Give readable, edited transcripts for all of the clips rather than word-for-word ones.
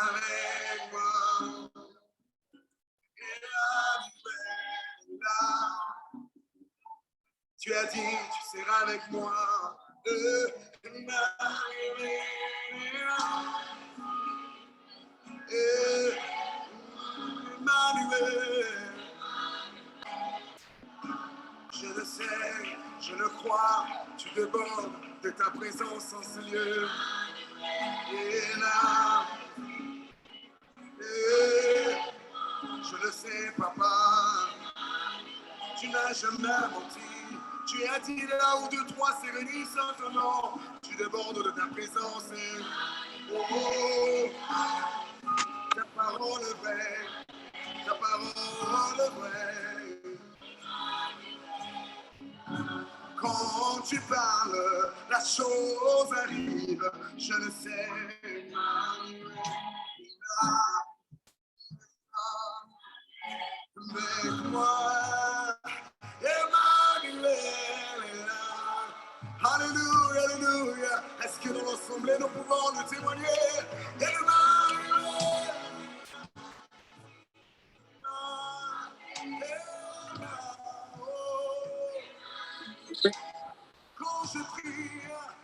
avec moi. Et la vie est là. Tu as dit, tu seras avec moi. Emmanuel. Je le sais, je le crois, tu débordes de ta présence en ce lieu. Et là, je le sais, papa, tu n'as jamais menti. Tu as dit là où deux, trois s'est réunis sans ton nom, tu débordes de ta présence. Oh, ta parole est vraie, ta parole est vraie. Quand tu parles, la chose arrive, je le sais. Avec moi, Emmanuel est là. Alléluia, alléluia. Est-ce que dans l'assemblée, nous pouvons nous témoigner? Emmanuel. Quand je prie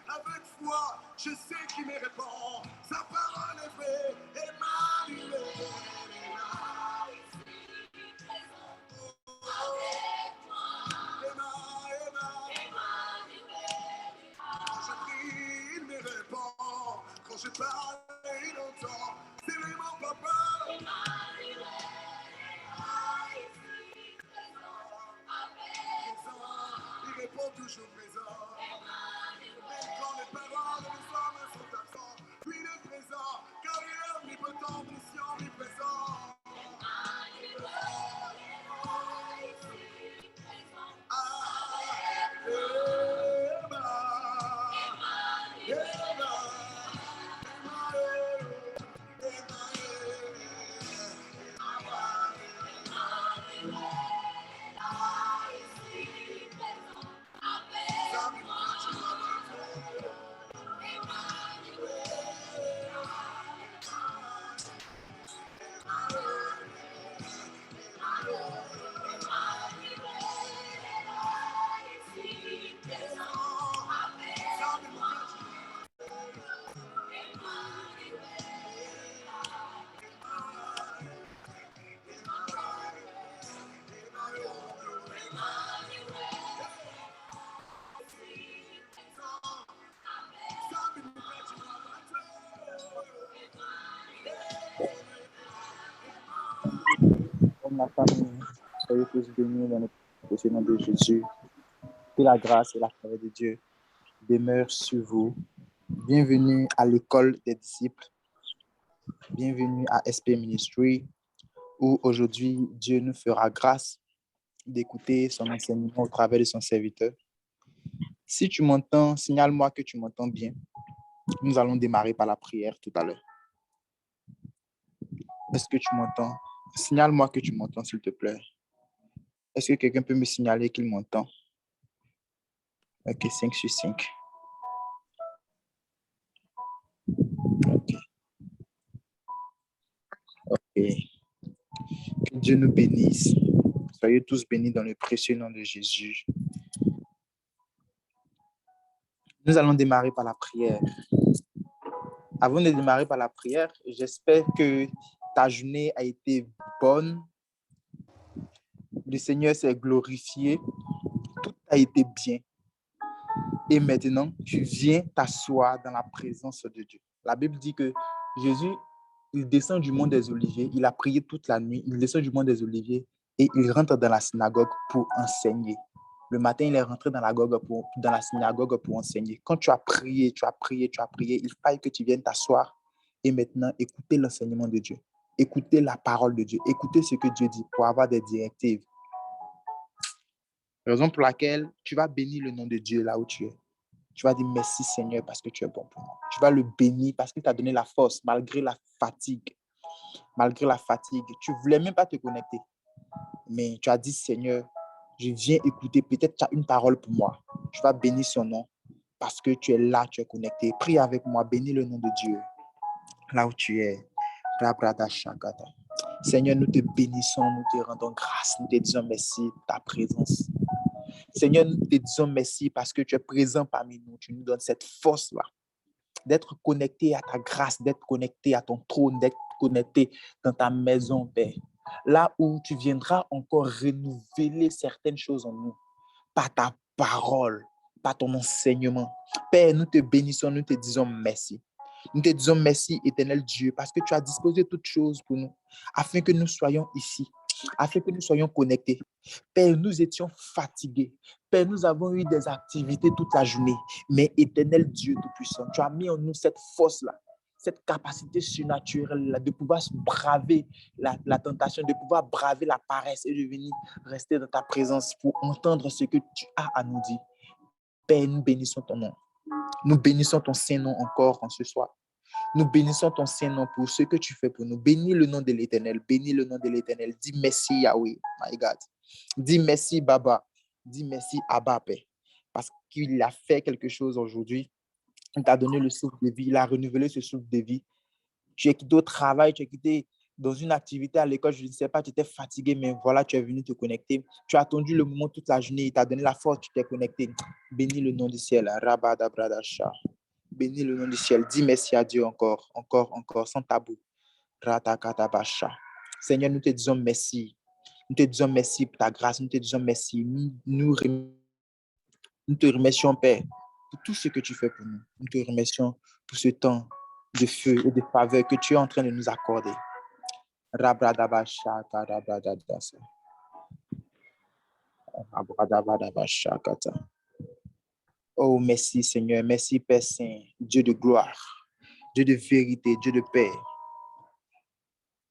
avec foi, je sais qu'il me répond. Sa parole est vraie, Emmanuel est là. Quand je prie, il me répond. Quand je parle, il entend. C'est lui mon papa. Il répond toujours présent. Même quand les paroles de mes hommes sont absents, lui il est présent, car il est omnipotent, omniscient, omniprésent. Comme la famille, soyez tous bénis dans le précieux nom de Jésus. Que la grâce et la faveur de Dieu demeurent sur vous. Bienvenue à l'école des disciples. Bienvenue à SP Ministry, où aujourd'hui Dieu nous fera grâce d'écouter son enseignement au travers de son serviteur. Si tu m'entends, signale-moi que tu m'entends bien. Nous allons démarrer par la prière tout à l'heure. Est-ce que tu m'entends? Signale-moi que tu m'entends, s'il te plaît. Est-ce que quelqu'un peut me signaler qu'il m'entend? Ok, 5 sur 5. Ok. Que Dieu nous bénisse. Soyez tous bénis dans le précieux nom de Jésus. Nous allons démarrer par la prière. Avant de démarrer par la prière, j'espère que ta journée a été bonne. Le Seigneur s'est glorifié. Tout a été bien. Et maintenant, tu viens t'asseoir dans la présence de Dieu. La Bible dit que Jésus, il descend du mont des Oliviers. Il a prié toute la nuit. Il descend du mont des Oliviers et il rentre dans la synagogue pour enseigner. Le matin, il est rentré dans la synagogue pour enseigner. Quand tu as prié, il fallait que tu viennes t'asseoir et maintenant écouter l'enseignement de Dieu. Écouter la parole de Dieu. Écouter ce que Dieu dit pour avoir des directives. Raison pour laquelle tu vas bénir le nom de Dieu là où tu es. Tu vas dire merci Seigneur parce que tu es bon pour moi. Tu vas le bénir parce qu'il t'a donné la force malgré la fatigue. Malgré la fatigue. Tu ne voulais même pas te connecter. Mais tu as dit Seigneur, je viens écouter. Peut-être tu as une parole pour moi. Tu vas bénir son nom parce que tu es là, tu es connecté. Prie avec moi, bénis le nom de Dieu là où tu es. Rabradashakata. Seigneur, nous te bénissons, nous te rendons grâce, nous te disons merci pour ta présence. Seigneur, nous te disons merci parce que tu es présent parmi nous. Tu nous donnes cette force-là d'être connecté à ta grâce, d'être connecté à ton trône, d'être connecté dans ta maison, Père. Là où tu viendras encore renouveler certaines choses en nous, par ta parole, par ton enseignement. Père, nous te bénissons, nous te disons merci. Nous te disons merci, éternel Dieu, parce que tu as disposé toutes choses pour nous, afin que nous soyons ici, afin que nous soyons connectés. Père, nous étions fatigués. Père, nous avons eu des activités toute la journée, mais éternel Dieu Tout-Puissant, tu as mis en nous cette force-là, cette capacité surnaturelle de pouvoir braver la tentation, de pouvoir braver la paresse et de venir rester dans ta présence pour entendre ce que tu as à nous dire. Père, nous bénissons ton nom. Nous bénissons ton Saint-Nom encore en ce soir. Nous bénissons ton Saint-Nom pour ce que tu fais pour nous. Bénis le nom de l'Éternel. Bénis le nom de l'Éternel. Dis merci Yahweh, my God. Dis merci Baba. Dis merci Abba, Père. Parce qu'il a fait quelque chose aujourd'hui. Il t'a donné le souffle de vie. Il a renouvelé ce souffle de vie. Tu es quitté au travail, tu es quitté dans une activité à l'école, je ne sais pas, tu étais fatigué, mais voilà, tu es venu te connecter. Tu as attendu le moment toute la journée, il t'a donné la force, tu t'es connecté. Bénis le nom du ciel. Rabadabradasha. Bénis le nom du ciel. Dis merci à Dieu encore, sans tabou. Ratakatabasha. Seigneur, nous te disons merci. Nous te disons merci pour ta grâce. Nous te disons merci. Nous te remercions, Père, pour tout ce que tu fais pour nous. Nous te remercions pour ce temps de feu et de faveur que tu es en train de nous accorder. Rabradabashaka, rabradadasa. Rabradabashakata. Oh, merci Seigneur, merci Père Saint, Dieu de gloire, Dieu de vérité, Dieu de paix.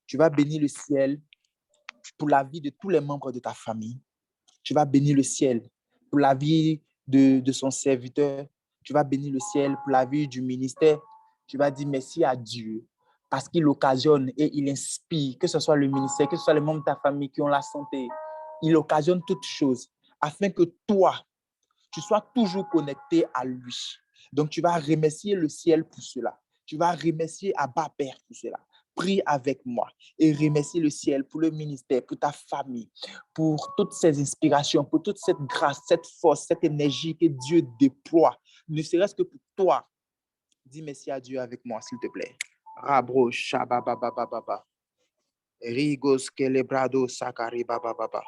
Tu vas bénir le ciel pour la vie de tous les membres de ta famille. Tu vas bénir le ciel pour la vie de son serviteur. Tu vas bénir le ciel pour la vie du ministère. Tu vas dire merci à Dieu parce qu'il occasionne et il inspire, que ce soit le ministère, que ce soit les membres de ta famille qui ont la santé. Il occasionne toutes choses afin que toi, tu sois toujours connecté à lui. Donc, tu vas remercier le ciel pour cela. Tu vas remercier Abba Père pour cela. Prie avec moi et remercie le ciel pour le ministère, pour ta famille, pour toutes ces inspirations, pour toute cette grâce, cette force, cette énergie que Dieu déploie, ne serait-ce que pour toi. Dis merci à Dieu avec moi, s'il te plaît. Rabro shabababababa. Rigos kelebrado sakari babababa.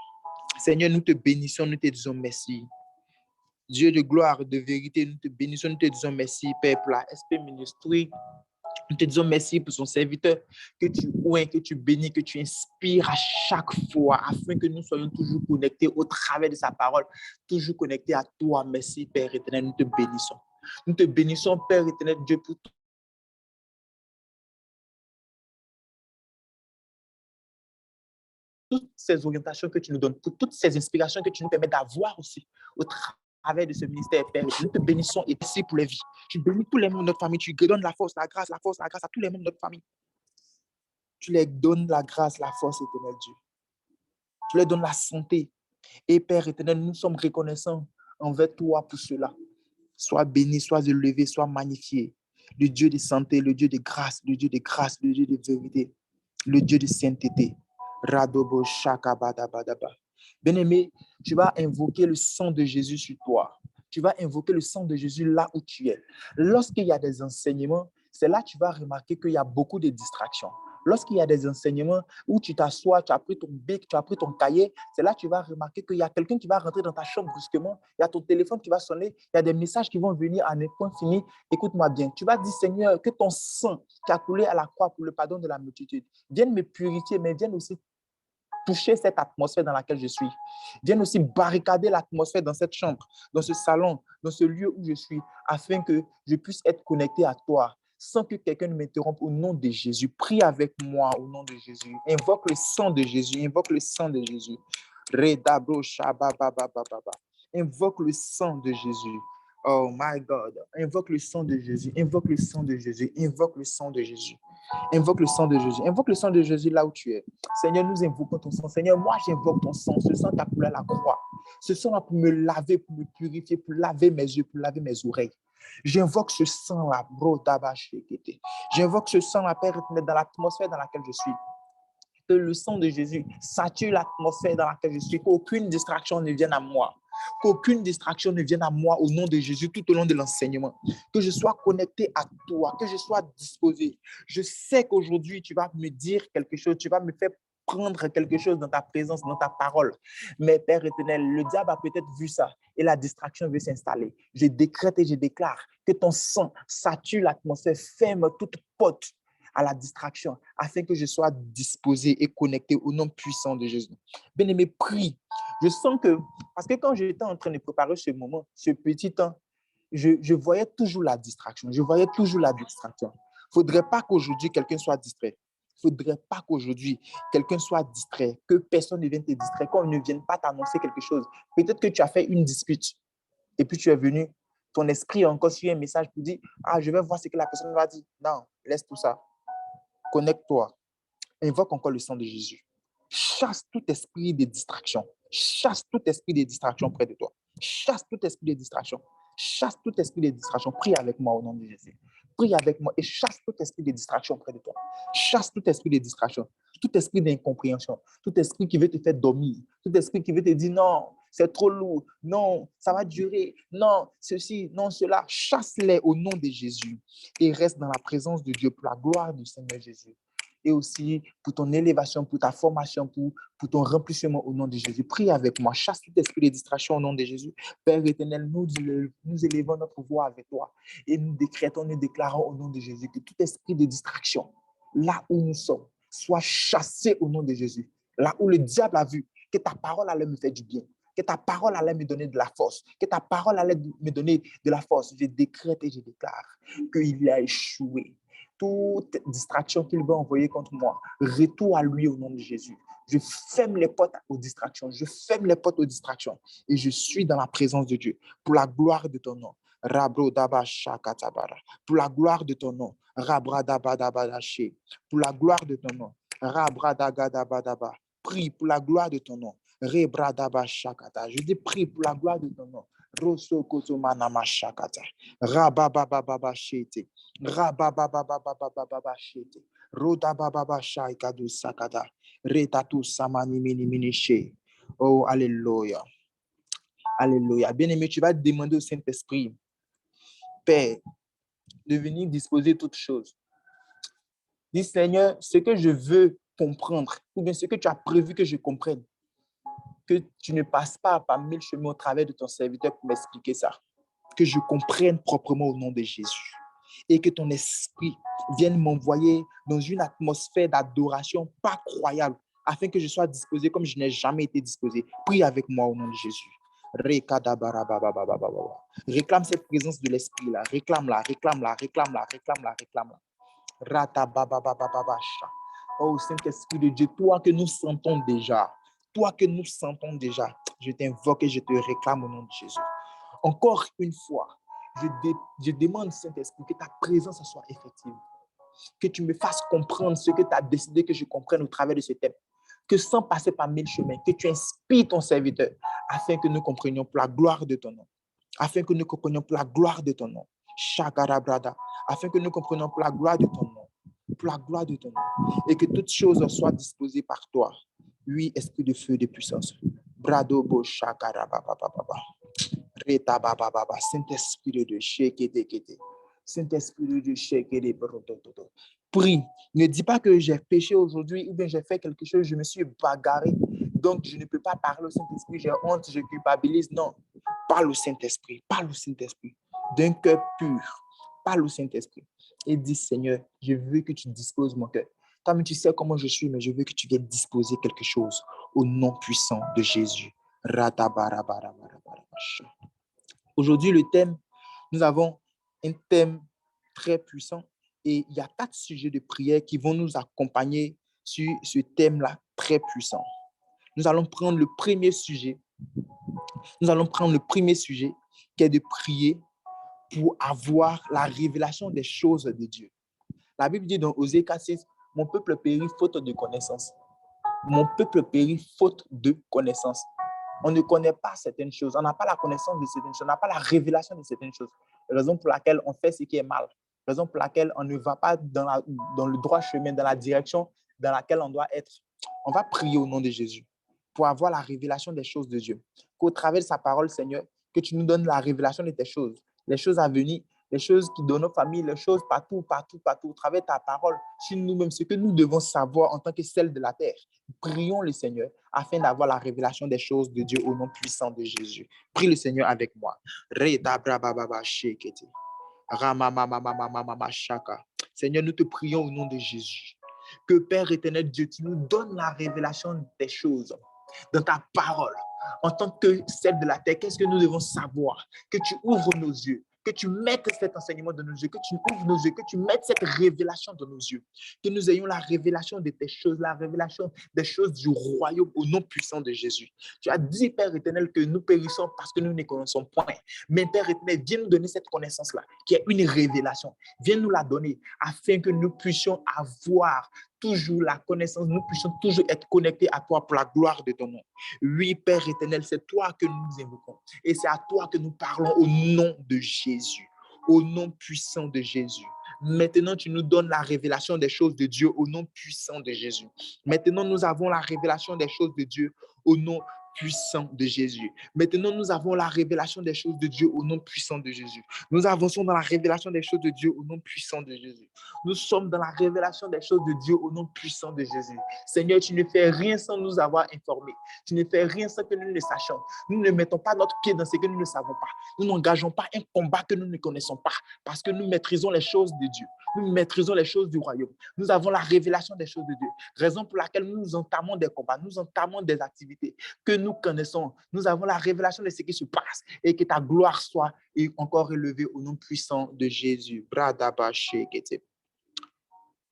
Seigneur, nous te bénissons, nous te disons merci. Dieu de gloire, de vérité, nous te bénissons, nous te disons merci, Père, pour la SP Ministry. Nous te disons merci pour son serviteur, que tu oins, que tu bénis, que tu inspires à chaque fois, afin que nous soyons toujours connectés au travers de sa parole, toujours connectés à toi. Merci, Père éternel, nous te bénissons. Nous te bénissons, Père éternel, Dieu, pour toutes ces orientations que tu nous donnes, pour toutes ces inspirations que tu nous permets d'avoir aussi au travers de ce ministère, Père. Nous te bénissons et merci pour les vies. Tu bénis tous les membres de notre famille. Tu donnes la force, la grâce à tous les membres de notre famille. Tu leur donnes la grâce, la force, éternel Dieu. Tu leur donnes la santé. Et Père éternel, nous sommes reconnaissants envers toi pour cela. Sois béni, sois élevé, sois magnifié. Le Dieu de santé, le Dieu de grâce, le Dieu de grâce, le Dieu de vérité, le Dieu de sainteté. Radobo shakabadabadaba. Bien-aimé, tu vas invoquer le sang de Jésus sur toi. Tu vas invoquer le sang de Jésus là où tu es. Lorsqu'il y a des enseignements, c'est là que tu vas remarquer qu'il y a beaucoup de distractions. Lorsqu'il y a des enseignements où tu t'assois, tu as pris ton bic, tu as pris ton cahier, c'est là que tu vas remarquer qu'il y a quelqu'un qui va rentrer dans ta chambre brusquement, il y a ton téléphone qui va sonner, il y a des messages qui vont venir à un point fini. Écoute-moi bien, tu vas dire, Seigneur, que ton sang qui a coulé à la croix pour le pardon de la multitude vienne me purifier, mais vienne aussi toucher cette atmosphère dans laquelle je suis. Viens aussi barricader l'atmosphère dans cette chambre, dans ce salon, dans ce lieu où je suis, afin que je puisse être connecté à toi, sans que quelqu'un ne m'interrompe au nom de Jésus. Prie avec moi au nom de Jésus. Invoque le sang de Jésus. Invoque le sang de Jésus. Invoque le sang de Jésus. Oh my God. Invoque le sang de Jésus. Invoque le sang de Jésus. Invoque le sang de Jésus. Invoque le sang de Jésus. Invoque le sang de Jésus là où tu es. Seigneur, nous invoquons ton sang. Seigneur, moi, j'invoque ton sang. Ce sang qui a coulé à la croix. Ce sang là pour me laver, pour me purifier, pour laver mes yeux, pour laver mes oreilles. J'invoque ce sang-là, bro, tabashekete. J'invoque ce sang-là, Père éternel, dans l'atmosphère dans laquelle je suis. Que le sang de Jésus sature l'atmosphère dans laquelle je suis, qu'aucune distraction ne vienne à moi. Qu'aucune distraction ne vienne à moi au nom de Jésus tout au long de l'enseignement. Que je sois connecté à toi, que je sois disposé. Je sais qu'aujourd'hui, tu vas me dire quelque chose, tu vas me faire prendre quelque chose dans ta présence, dans ta parole. Mais Père éternel, le diable a peut-être vu ça et la distraction veut s'installer. Je décrète et je déclare que ton sang sature l'atmosphère, ferme toute porte à la distraction, afin que je sois disposé et connecté au nom puissant de Jésus. Bien-aimé, prie. Je sens que, parce que quand j'étais en train de préparer ce moment, ce petit temps, je voyais toujours la distraction. Je voyais toujours la distraction. Il ne faudrait pas qu'aujourd'hui, quelqu'un soit distrait. Il ne faudrait pas qu'aujourd'hui, quelqu'un soit distrait, que personne ne vienne te distraire, qu'on ne vienne pas t'annoncer quelque chose. Peut-être que tu as fait une dispute et puis tu es venu, ton esprit a encore suivi un message pour dire, ah, je vais voir ce que la personne va dire. Non, laisse tout ça. Connecte-toi. Invoque encore le sang de Jésus. Chasse tout esprit de distraction. Chasse tout esprit de distraction près de toi. Chasse tout esprit de distraction. Chasse tout esprit de distraction. Prie avec moi au nom de Jésus. Prie avec moi et chasse tout esprit de distraction près de toi. Chasse tout esprit de distraction. Tout esprit d'incompréhension. Tout esprit qui veut te faire dormir. Tout esprit qui veut te dire non, c'est trop lourd. Non, ça va durer. Non, ceci, non, cela. Chasse-les au nom de Jésus et reste dans la présence de Dieu pour la gloire du Seigneur Jésus. Et aussi pour ton élévation, pour ta formation, pour ton remplissement au nom de Jésus. Prie avec moi, chasse tout esprit de distraction au nom de Jésus. Père éternel, nous élevons notre voix avec toi et nous décrétons, nous déclarons au nom de Jésus que tout esprit de distraction, là où nous sommes, soit chassé au nom de Jésus. Là où le diable a vu que ta parole allait me faire du bien, que ta parole allait me donner de la force, que ta parole allait me donner de la force. Je décrète et je déclare qu'il a échoué. Toute distraction qu'il va envoyer contre moi, retour à lui au nom de Jésus. Je ferme les portes aux distractions. Je ferme les portes aux distractions. Et je suis dans la présence de Dieu. Pour la gloire de ton nom. Pour la gloire de ton nom. Pour la gloire de ton nom. Prie pour la gloire de ton nom. Je dis prie pour la gloire de ton nom. Rosso Kotomanama Shakata. Rababababa Shete. Rabababababababa Shete. Rodabababa Shaikadu Sakata. Retatu Samani Mini Mini She. Oh, alléluia. Alléluia. Bien-aimé, tu vas demander au Saint-Esprit, Père, de venir disposer toutes choses. Dis, Seigneur, ce que je veux comprendre, ou bien ce que tu as prévu que je comprenne, que tu ne passes pas par mille chemins au travers de ton serviteur pour m'expliquer ça. Que je comprenne proprement au nom de Jésus. Et que ton esprit vienne m'envoyer dans une atmosphère d'adoration pas croyable, afin que je sois disposé comme je n'ai jamais été disposé. Prie avec moi au nom de Jésus. Réclame cette présence de l'esprit là. Réclame-la, réclame-la, réclame-la, réclame-la, réclame-la. Oh Saint-Esprit de Dieu, toi que nous sentons déjà, je t'invoque et je te réclame au nom de Jésus. Encore une fois, je demande, Saint-Esprit, que ta présence soit effective, que tu me fasses comprendre ce que tu as décidé que je comprenne au travers de ce thème, que sans passer par mille chemins, que tu inspires ton serviteur, afin que nous comprenions pour la gloire de ton nom, afin que nous comprenions pour la gloire de ton nom, Shakarabrada, afin que nous comprenions pour la gloire de ton nom, pour la gloire de ton nom, et que toutes choses soient disposées par toi. Oui, esprit de feu et de puissance. Brado bo shakarabababa. Reta bababa. Saint-Esprit de Dieu, shekete. Saint-Esprit de Dieu, shekete. Prie. Ne dis pas que j'ai péché aujourd'hui ou bien j'ai fait quelque chose, je me suis bagarré. Donc, je ne peux pas parler au Saint-Esprit, j'ai honte, je culpabilise. Non. Parle au Saint-Esprit. Parle au Saint-Esprit. D'un cœur pur. Parle au Saint-Esprit. Et dis, Seigneur, je veux que tu disposes mon cœur. Toi-même, tu sais comment je suis, mais je veux que tu viennes disposer quelque chose au nom puissant de Jésus. Aujourd'hui, le thème, nous avons un thème très puissant et il y a 4 sujets de prière qui vont nous accompagner sur ce thème-là très puissant. Nous allons prendre le premier sujet. Qui est de prier pour avoir la révélation des choses de Dieu. La Bible dit dans Osée 4:6, mon peuple périt faute de connaissance. Mon peuple périt faute de connaissance. On ne connaît pas certaines choses. On n'a pas la connaissance de certaines choses. On n'a pas la révélation de certaines choses. Raison pour laquelle on fait ce qui est mal. Raison pour laquelle on ne va pas dans le droit chemin, dans la direction dans laquelle on doit être. On va prier au nom de Jésus pour avoir la révélation des choses de Dieu. Qu'au travers de sa parole, Seigneur, que tu nous donnes la révélation de tes choses, les choses à venir, les choses qui donnent nos familles, les choses partout, au travers de ta parole, sur nous-mêmes, ce que nous devons savoir en tant que celle de la terre. Prions le Seigneur afin d'avoir la révélation des choses de Dieu au nom puissant de Jésus. Prie le Seigneur avec moi. Seigneur, nous te prions au nom de Jésus. Que Père éternel Dieu, tu nous donnes la révélation des choses dans ta parole. En tant que celle de la terre, qu'est-ce que nous devons savoir? Que tu ouvres nos yeux, que tu mettes cet enseignement dans nos yeux, que tu ouvres nos yeux, que tu mettes cette révélation dans nos yeux. Que nous ayons la révélation de tes choses, la révélation des choses du royaume au nom puissant de Jésus. Tu as dit, Père éternel, que nous périssons parce que nous ne connaissons point. Mais Père éternel, viens nous donner cette connaissance-là, qui est une révélation. Viens nous la donner afin que nous puissions avoir toujours la connaissance, nous puissions toujours être connectés à toi pour la gloire de ton nom. Oui, Père éternel, c'est toi que nous invoquons et c'est à toi que nous parlons au nom de Jésus, au nom puissant de Jésus. Maintenant, tu nous donnes la révélation des choses de Dieu au nom puissant de Jésus. Maintenant, nous avons la révélation des choses de Dieu au nom puissant de Jésus. Maintenant, nous avons la révélation des choses de Dieu au nom puissant de Jésus. Nous avançons dans la révélation des choses de Dieu au nom puissant de Jésus. Nous sommes dans la révélation des choses de Dieu au nom puissant de Jésus. Seigneur, tu ne fais rien sans nous avoir informés. Tu ne fais rien sans que nous ne sachions. Nous ne mettons pas notre pied dans ce que nous ne savons pas. Nous n'engageons pas un combat que nous ne connaissons pas parce que nous maîtrisons les choses de Dieu. Nous maîtrisons les choses du royaume. Nous avons la révélation des choses de Dieu. Raison pour laquelle nous entamons des combats, nous entamons des activités que nous connaissons. Nous avons la révélation de ce qui se passe et que ta gloire soit encore élevée au nom puissant de Jésus.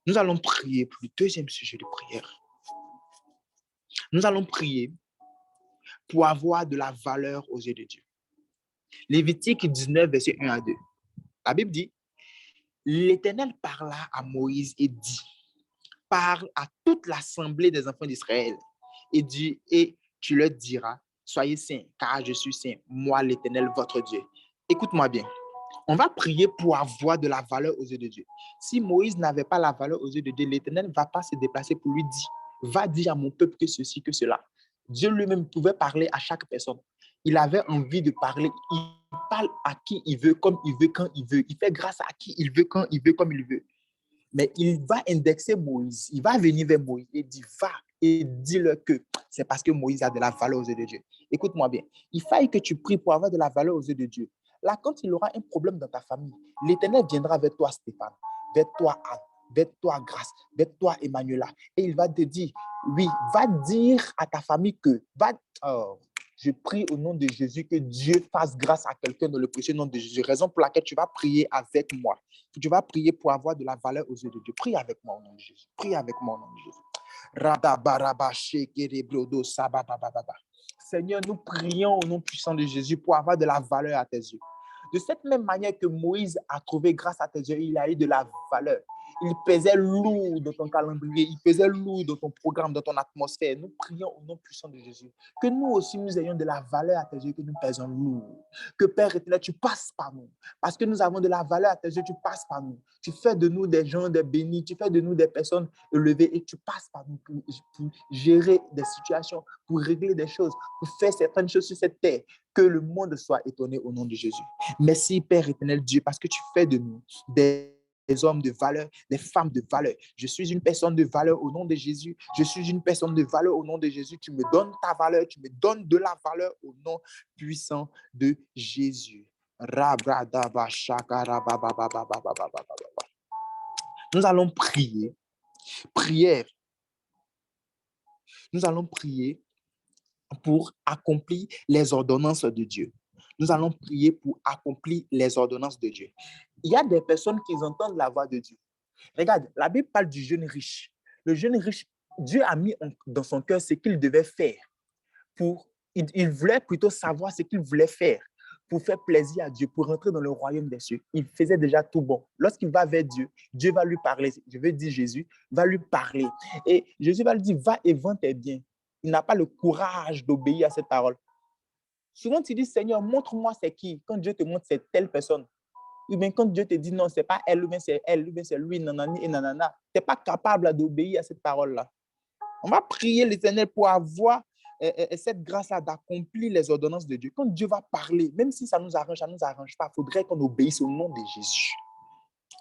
Nous allons prier pour le deuxième sujet de prière. Nous allons prier pour avoir de la valeur aux yeux de Dieu. Lévitique 19, verset 1 à 2. La Bible dit, l'Éternel parla à Moïse et dit, parle à toute l'assemblée des enfants d'Israël et tu leur diras, soyez saints, car je suis saint, moi l'Éternel, votre Dieu. Écoute-moi bien. On va prier pour avoir de la valeur aux yeux de Dieu. Si Moïse n'avait pas la valeur aux yeux de Dieu, l'Éternel ne va pas se déplacer pour lui dire, va dire à mon peuple que ceci, que cela. Dieu lui-même pouvait parler à chaque personne. Il avait envie de parler. Il parle à qui il veut, comme il veut, quand il veut. Il fait grâce à qui il veut, quand il veut, comme il veut. Mais il va indexer Moïse. Il va venir vers Moïse et dire, va et dis-leur que c'est parce que Moïse a de la valeur aux yeux de Dieu. Écoute-moi bien. Il faille que tu pries pour avoir de la valeur aux yeux de Dieu. Là, quand il aura un problème dans ta famille, l'Éternel viendra vers toi, Stéphane, vers toi, Anne, vers toi, Grâce, vers toi, Emmanuela. Et il va te dire, oui, va dire à ta famille que, je prie au nom de Jésus que Dieu fasse grâce à quelqu'un dans le précieux nom de Jésus. Raison pour laquelle tu vas prier avec moi. Tu vas prier pour avoir de la valeur aux yeux de Dieu. Prie avec moi au nom de Jésus. Prie avec moi au nom de Jésus. Seigneur, nous prions au nom puissant de Jésus pour avoir de la valeur à tes yeux. De cette même manière que Moïse a trouvé grâce à tes yeux, il a eu de la valeur. Il pesait lourd dans ton calendrier, il pesait lourd dans ton programme, dans ton atmosphère. Nous prions au nom puissant de Jésus. Que nous aussi, nous ayons de la valeur à tes yeux, que nous pesons lourd. Que Père éternel, tu passes par nous. Parce que nous avons de la valeur à tes yeux, tu passes par nous. Tu fais de nous des gens, des bénis, tu fais de nous des personnes élevées et tu passes par nous pour gérer des situations, pour régler des choses, pour faire certaines choses sur cette terre. Que le monde soit étonné au nom de Jésus. Merci Père éternel Dieu, parce que tu fais de nous des hommes de valeur, des femmes de valeur. Je suis une personne de valeur au nom de Jésus. Je suis une personne de valeur au nom de Jésus. Tu me donnes ta valeur, tu me donnes de la valeur au nom puissant de Jésus. Nous allons prier. Prière. Nous allons prier pour accomplir les ordonnances de Dieu. Nous allons prier pour accomplir les ordonnances de Dieu. Il y a des personnes qui entendent la voix de Dieu. Regarde, la Bible parle du jeune riche. Le jeune riche, Dieu a mis dans son cœur ce qu'il devait faire. Il voulait plutôt savoir ce qu'il voulait faire pour faire plaisir à Dieu, pour rentrer dans le royaume des cieux. Il faisait déjà tout bon. Lorsqu'il va vers Dieu, Dieu va lui parler. Je veux dire Jésus va lui parler. Et Jésus va lui dire, va et vends tes biens. Il n'a pas le courage d'obéir à cette parole. Souvent, tu dis, Seigneur, montre-moi c'est qui. Quand Dieu te montre, c'est telle personne. Ou bien quand Dieu te dit, non, c'est pas elle, ou bien c'est elle, ou bien c'est lui, nanani et nanana. Tu n'es pas capable d'obéir à cette parole-là. On va prier l'Éternel pour avoir cette grâce-là d'accomplir les ordonnances de Dieu. Quand Dieu va parler, même si ça ne nous arrange pas, il faudrait qu'on obéisse au nom de Jésus.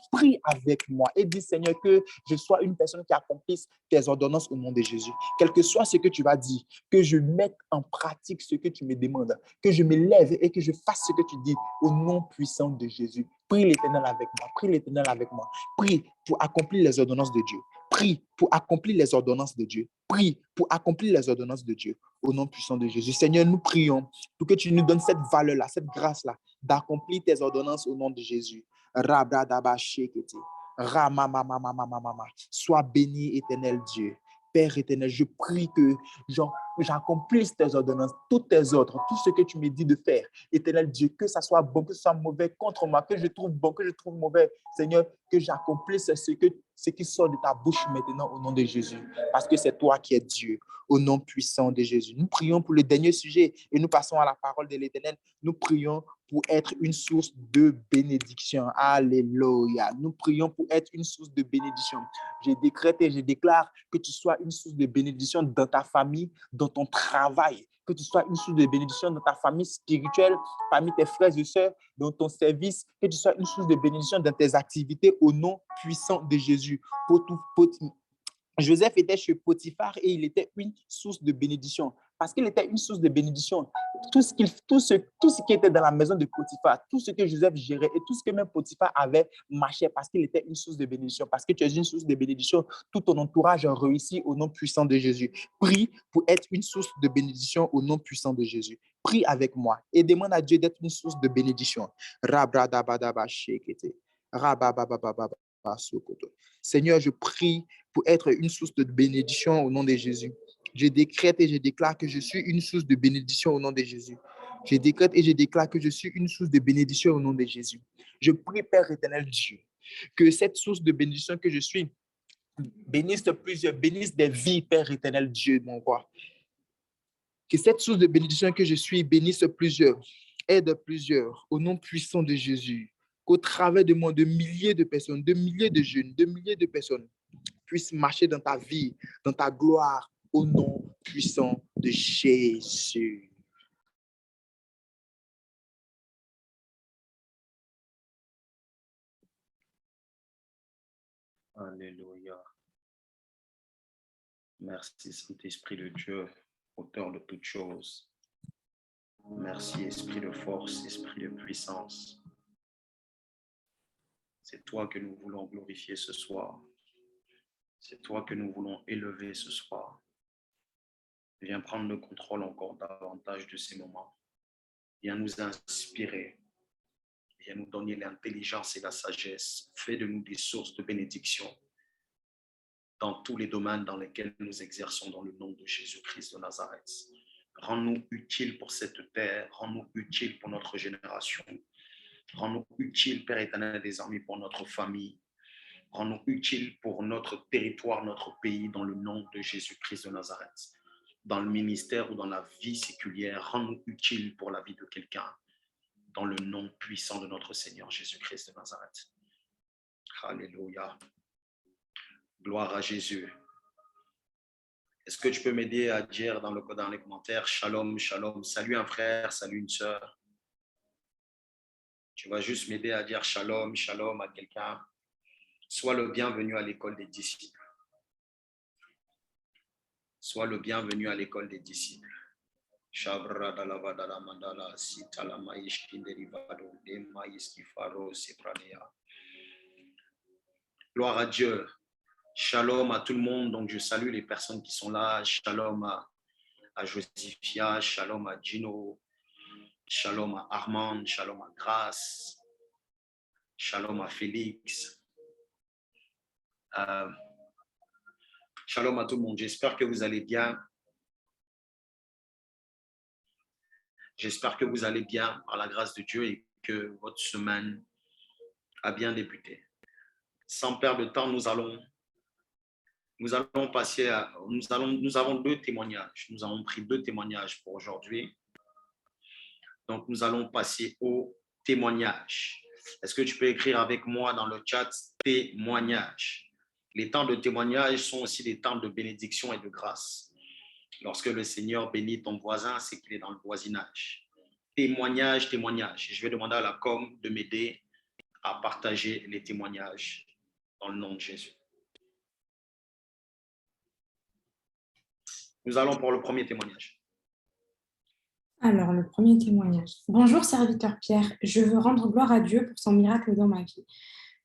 Prie avec moi et dis, Seigneur, que je sois une personne qui accomplisse tes ordonnances au nom de Jésus. Quel que soit ce que tu vas dire, que je mette en pratique ce que tu me demandes, que je me lève et que je fasse ce que tu dis au nom puissant de Jésus. Prie l'Éternel avec moi. Prie l'Éternel avec moi. Prie pour accomplir les ordonnances de Dieu. Prie pour accomplir les ordonnances de Dieu. Prie pour accomplir les ordonnances de Dieu au nom puissant de Jésus. Seigneur, nous prions pour que tu nous donnes cette valeur-là, cette grâce-là d'accomplir tes ordonnances au nom de Jésus. Sois béni, éternel Dieu. Père éternel, je prie que j'accomplisse tes ordonnances, toutes tes ordres, tout ce que tu me dis de faire. Éternel Dieu, que ça soit bon, que ce soit mauvais contre moi, que je trouve bon, que je trouve mauvais. Seigneur, que j'accomplisse ce qui sort de ta bouche maintenant au nom de Jésus. Parce que c'est toi qui es Dieu, au nom puissant de Jésus. Nous prions pour le dernier sujet et nous passons à la parole de l'Éternel. Nous prions pour être une source de bénédiction. Alléluia. Nous prions pour être une source de bénédiction. Je décrète et je déclare que tu sois une source de bénédiction dans ta famille, dans ton travail, que tu sois une source de bénédiction dans ta famille spirituelle, parmi tes frères et sœurs, dans ton service, que tu sois une source de bénédiction dans tes activités au nom puissant de Jésus. Joseph était chez Potiphar et il était une source de bénédiction. Parce qu'il était une source de bénédiction. Tout ce qui était dans la maison de Potiphar, tout ce que Joseph gérait et tout ce que même Potiphar avait marchait parce qu'il était une source de bénédiction. Parce que tu es une source de bénédiction, tout ton entourage a réussi au nom puissant de Jésus. Prie pour être une source de bénédiction au nom puissant de Jésus. Prie avec moi et demande à Dieu d'être une source de bénédiction. Seigneur, je prie pour être une source de bénédiction au nom de Jésus. Je décrète et je déclare que je suis une source de bénédiction au nom de Jésus. Je décrète et je déclare que je suis une source de bénédiction au nom de Jésus. Je prie, Père éternel Dieu, que cette source de bénédiction que je suis bénisse plusieurs, bénisse des vies, Père éternel Dieu, mon roi. Que cette source de bénédiction que je suis bénisse plusieurs, aide plusieurs, au nom puissant de Jésus. Qu'au travers de moi, de milliers de personnes, de milliers de jeunes, de milliers de personnes puissent marcher dans ta vie, dans ta gloire, au nom puissant de Jésus. Alléluia. Merci, Saint-Esprit de Dieu, auteur de toutes choses. Merci, Esprit de force, Esprit de puissance. C'est toi que nous voulons glorifier ce soir. C'est toi que nous voulons élever ce soir. Viens prendre le contrôle encore davantage de ces moments. Viens nous inspirer. Viens nous donner l'intelligence et la sagesse. Fais de nous des sources de bénédiction dans tous les domaines dans lesquels nous exerçons dans le nom de Jésus-Christ de Nazareth. Rends-nous utiles pour cette terre. Rends-nous utiles pour notre génération. Rends-nous utiles, Père éternel des armées, pour notre famille. Rends-nous utiles pour notre territoire, notre pays, dans le nom de Jésus-Christ de Nazareth. Dans le ministère ou dans la vie séculière, rends-nous utiles pour la vie de quelqu'un, dans le nom puissant de notre Seigneur Jésus-Christ de Nazareth. Alléluia. Gloire à Jésus. Est-ce que tu peux m'aider à dire dans les commentaires, shalom, shalom, salut un frère, salut une sœur. Tu vas juste m'aider à dire shalom, shalom à quelqu'un. Sois le bienvenu à l'école des disciples. Sois le bienvenu à l'école des disciples. Gloire à Dieu. Shalom à tout le monde. Donc, je salue les personnes qui sont là. Shalom à Joséphia. Shalom à Gino. Shalom à Armand. Shalom à Grace. Shalom à Félix. Shalom à tout le monde. J'espère que vous allez bien. J'espère que vous allez bien par la grâce de Dieu et que votre semaine a bien débuté. Sans perdre de temps, nous allons passer à... Nous avons 2 témoignages. Nous avons pris 2 témoignages pour aujourd'hui. Donc, nous allons passer au témoignage. Est-ce que tu peux écrire avec moi dans le chat témoignage? Les temps de témoignage sont aussi des temps de bénédiction et de grâce. Lorsque le Seigneur bénit ton voisin, c'est qu'il est dans le voisinage. Témoignage, témoignage. Je vais demander à la com de m'aider à partager les témoignages dans le nom de Jésus. Nous allons pour le premier témoignage. Alors, le premier témoignage. Bonjour, serviteur Pierre. Je veux rendre gloire à Dieu pour son miracle dans ma vie.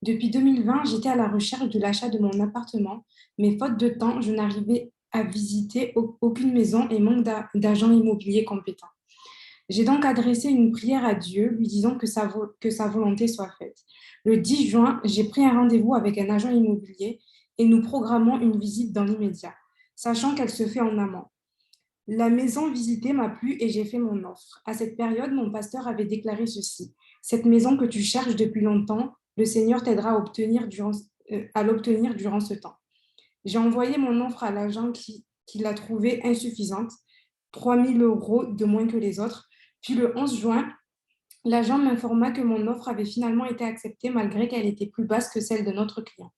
Depuis 2020, j'étais à la recherche de l'achat de mon appartement, mais faute de temps, je n'arrivais à visiter aucune maison et manque d'agents immobiliers compétents. J'ai donc adressé une prière à Dieu, lui disant que sa volonté soit faite. Le 10 juin, j'ai pris un rendez-vous avec un agent immobilier et nous programmons une visite dans l'immédiat, sachant qu'elle se fait en amont. La maison visitée m'a plu et j'ai fait mon offre. À cette période, mon pasteur avait déclaré ceci: « Cette maison que tu cherches depuis longtemps, le Seigneur t'aidera à l'obtenir durant ce temps. » J'ai envoyé mon offre à l'agent qui l'a trouvée insuffisante, 3 000 € de moins que les autres. Puis le 11 juin, l'agent m'informa que mon offre avait finalement été acceptée malgré qu'elle était plus basse que celle de notre client.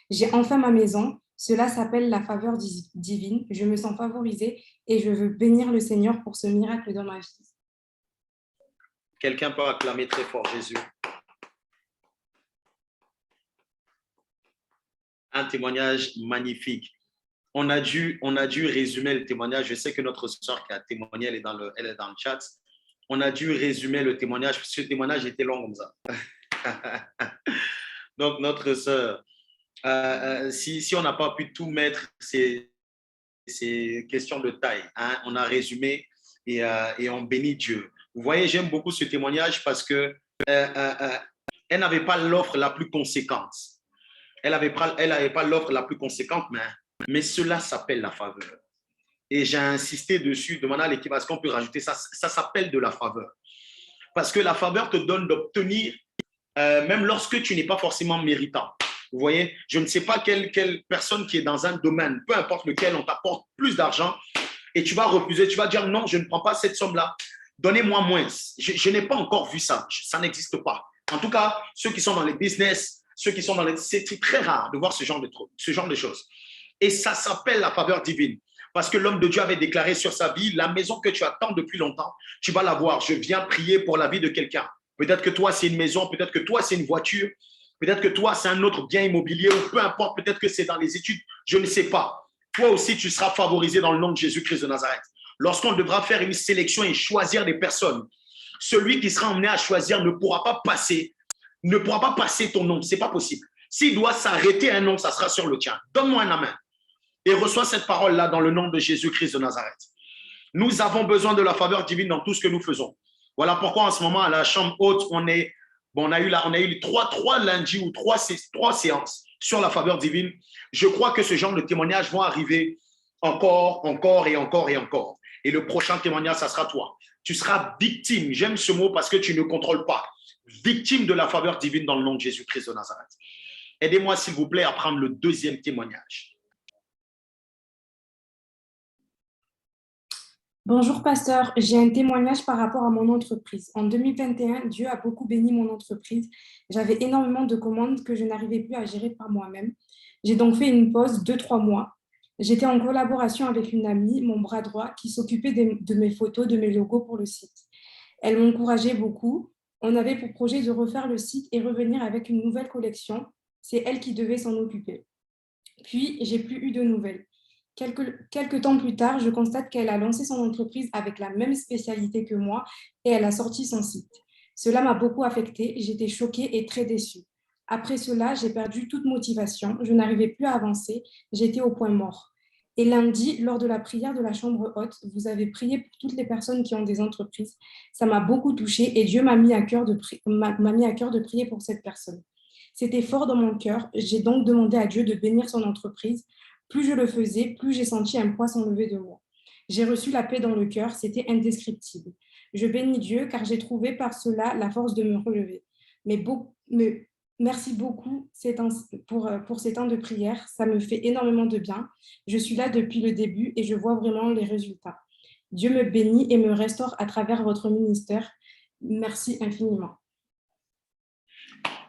J'ai enfin ma maison. Cela s'appelle la faveur divine. Je me sens favorisée et je veux bénir le Seigneur pour ce miracle dans ma vie. Quelqu'un peut acclamer très fort Jésus. Un témoignage magnifique. On a dû résumer le témoignage. Je sais que notre sœur qui a témoigné, elle est dans le chat. On a dû résumer le témoignage, parce que ce témoignage était long comme ça. Donc, notre sœur, si on n'a pas pu tout mettre, c'est question de taille. Hein? On a résumé et on bénit Dieu. Vous voyez, j'aime beaucoup ce témoignage parce que elle n'avait pas l'offre la plus conséquente. Elle n'avait pas l'offre la plus conséquente, mais cela s'appelle la faveur. Et j'ai insisté dessus, demandant à l'équipe, est-ce qu'on peut rajouter ça? Ça s'appelle de la faveur. Parce que la faveur te donne d'obtenir, même lorsque tu n'es pas forcément méritant. Vous voyez, je ne sais pas quelle personne qui est dans un domaine, peu importe lequel, on t'apporte plus d'argent et tu vas refuser, tu vas dire non, je ne prends pas cette somme-là, donnez-moi moins. Je n'ai pas encore vu ça, ça n'existe pas. En tout cas, ceux qui sont dans les business, ceux qui sont dans les... C'est très rare de voir ce genre de choses. Et ça s'appelle la faveur divine. Parce que l'homme de Dieu avait déclaré sur sa vie, la maison que tu attends depuis longtemps, tu vas la voir. Je viens prier pour la vie de quelqu'un. Peut-être que toi, c'est une maison, peut-être que toi, c'est une voiture, peut-être que toi, c'est un autre bien immobilier, ou peu importe, peut-être que c'est dans les études, je ne sais pas. Toi aussi, tu seras favorisé dans le nom de Jésus-Christ de Nazareth. Lorsqu'on devra faire une sélection et choisir des personnes, celui qui sera emmené à choisir ne pourra pas passer ton nom. Ce n'est pas possible. S'il doit s'arrêter un nom, ça sera sur le tien. Donne-moi un amen. Et reçois cette parole-là dans le nom de Jésus-Christ de Nazareth. Nous avons besoin de la faveur divine dans tout ce que nous faisons. Voilà pourquoi en ce moment, à la chambre haute, on a eu trois lundis ou trois séances sur la faveur divine. Je crois que ce genre de témoignages vont arriver encore et encore et encore. Et le prochain témoignage, ça sera toi. Tu seras victime, j'aime ce mot parce que tu ne contrôles pas, victime de la faveur divine dans le nom de Jésus-Christ de Nazareth. Aidez-moi, s'il vous plaît, à prendre le deuxième témoignage. Bonjour pasteur, j'ai un témoignage par rapport à mon entreprise. En 2021, Dieu a beaucoup béni mon entreprise. J'avais énormément de commandes que je n'arrivais plus à gérer par moi-même. J'ai donc fait une pause de 3 mois. J'étais en collaboration avec une amie, mon bras droit, qui s'occupait de mes photos, de mes logos pour le site. Elle m'encourageait beaucoup. On avait pour projet de refaire le site et revenir avec une nouvelle collection. C'est elle qui devait s'en occuper. Puis, j'ai plus eu de nouvelles. Quelques temps plus tard, je constate qu'elle a lancé son entreprise avec la même spécialité que moi et elle a sorti son site. Cela m'a beaucoup affectée, j'étais choquée et très déçue. Après cela, j'ai perdu toute motivation, je n'arrivais plus à avancer, j'étais au point mort. Et lundi, lors de la prière de la chambre haute, vous avez prié pour toutes les personnes qui ont des entreprises. Ça m'a beaucoup touchée et Dieu m'a mis à cœur de prier pour cette personne. C'était fort dans mon cœur, j'ai donc demandé à Dieu de bénir son entreprise. Plus je le faisais, plus j'ai senti un poids s'enlever de moi. J'ai reçu la paix dans le cœur, c'était indescriptible. Je bénis Dieu car j'ai trouvé par cela la force de me relever. Mais merci beaucoup pour ces temps de prière, ça me fait énormément de bien. Je suis là depuis le début et je vois vraiment les résultats. Dieu me bénit et me restaure à travers votre ministère. Merci infiniment.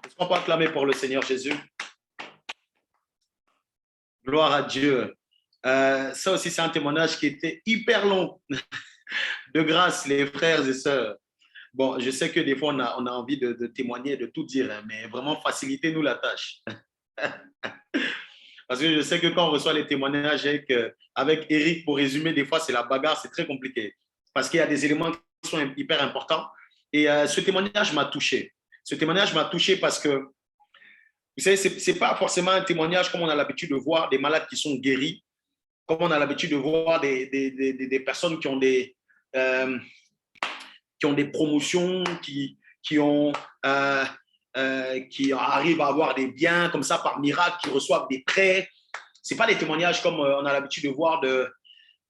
Est-ce qu'on peut acclamer pour le Seigneur Jésus? Gloire à Dieu. Ça aussi, c'est un témoignage qui était hyper long. De grâce, les frères et sœurs. Bon, je sais que des fois, on a envie de témoigner, de tout dire, hein, mais vraiment, facilitez-nous la tâche. Parce que je sais que quand on reçoit les témoignages avec Eric, pour résumer, des fois, c'est la bagarre, c'est très compliqué. Parce qu'il y a des éléments qui sont hyper importants. Et ce témoignage m'a touché. Ce témoignage m'a touché parce que, vous savez, ce n'est pas forcément un témoignage comme on a l'habitude de voir des malades qui sont guéris, comme on a l'habitude de voir des personnes qui ont des promotions, qui arrivent à avoir des biens comme ça par miracle, qui reçoivent des prêts. Ce n'est pas des témoignages comme on a l'habitude de voir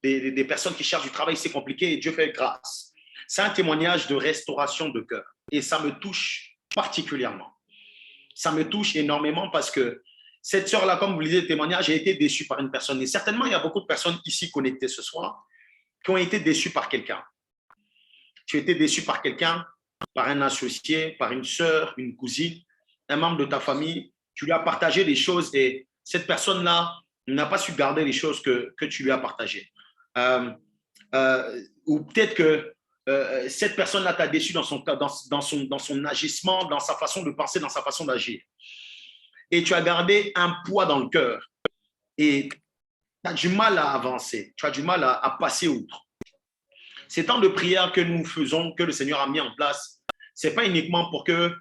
des personnes qui cherchent du travail, c'est compliqué et Dieu fait grâce. C'est un témoignage de restauration de cœur et ça me touche particulièrement. Ça me touche énormément parce que cette sœur-là, comme vous lisez le témoignage, a été déçue par une personne. Et certainement, il y a beaucoup de personnes ici connectées ce soir qui ont été déçues par quelqu'un. Tu as été déçu par quelqu'un, par un associé, par une sœur, une cousine, un membre de ta famille. Tu lui as partagé des choses et cette personne-là n'a pas su garder les choses que tu lui as partagées. Ou peut-être que cette personne-là t'a déçu dans son agissement, dans sa façon de penser, dans sa façon d'agir. Et tu as gardé un poids dans le cœur et tu as du mal à avancer, tu as du mal à passer outre. Ces temps de prière que nous faisons, que le Seigneur a mis en place, ce n'est pas uniquement pour que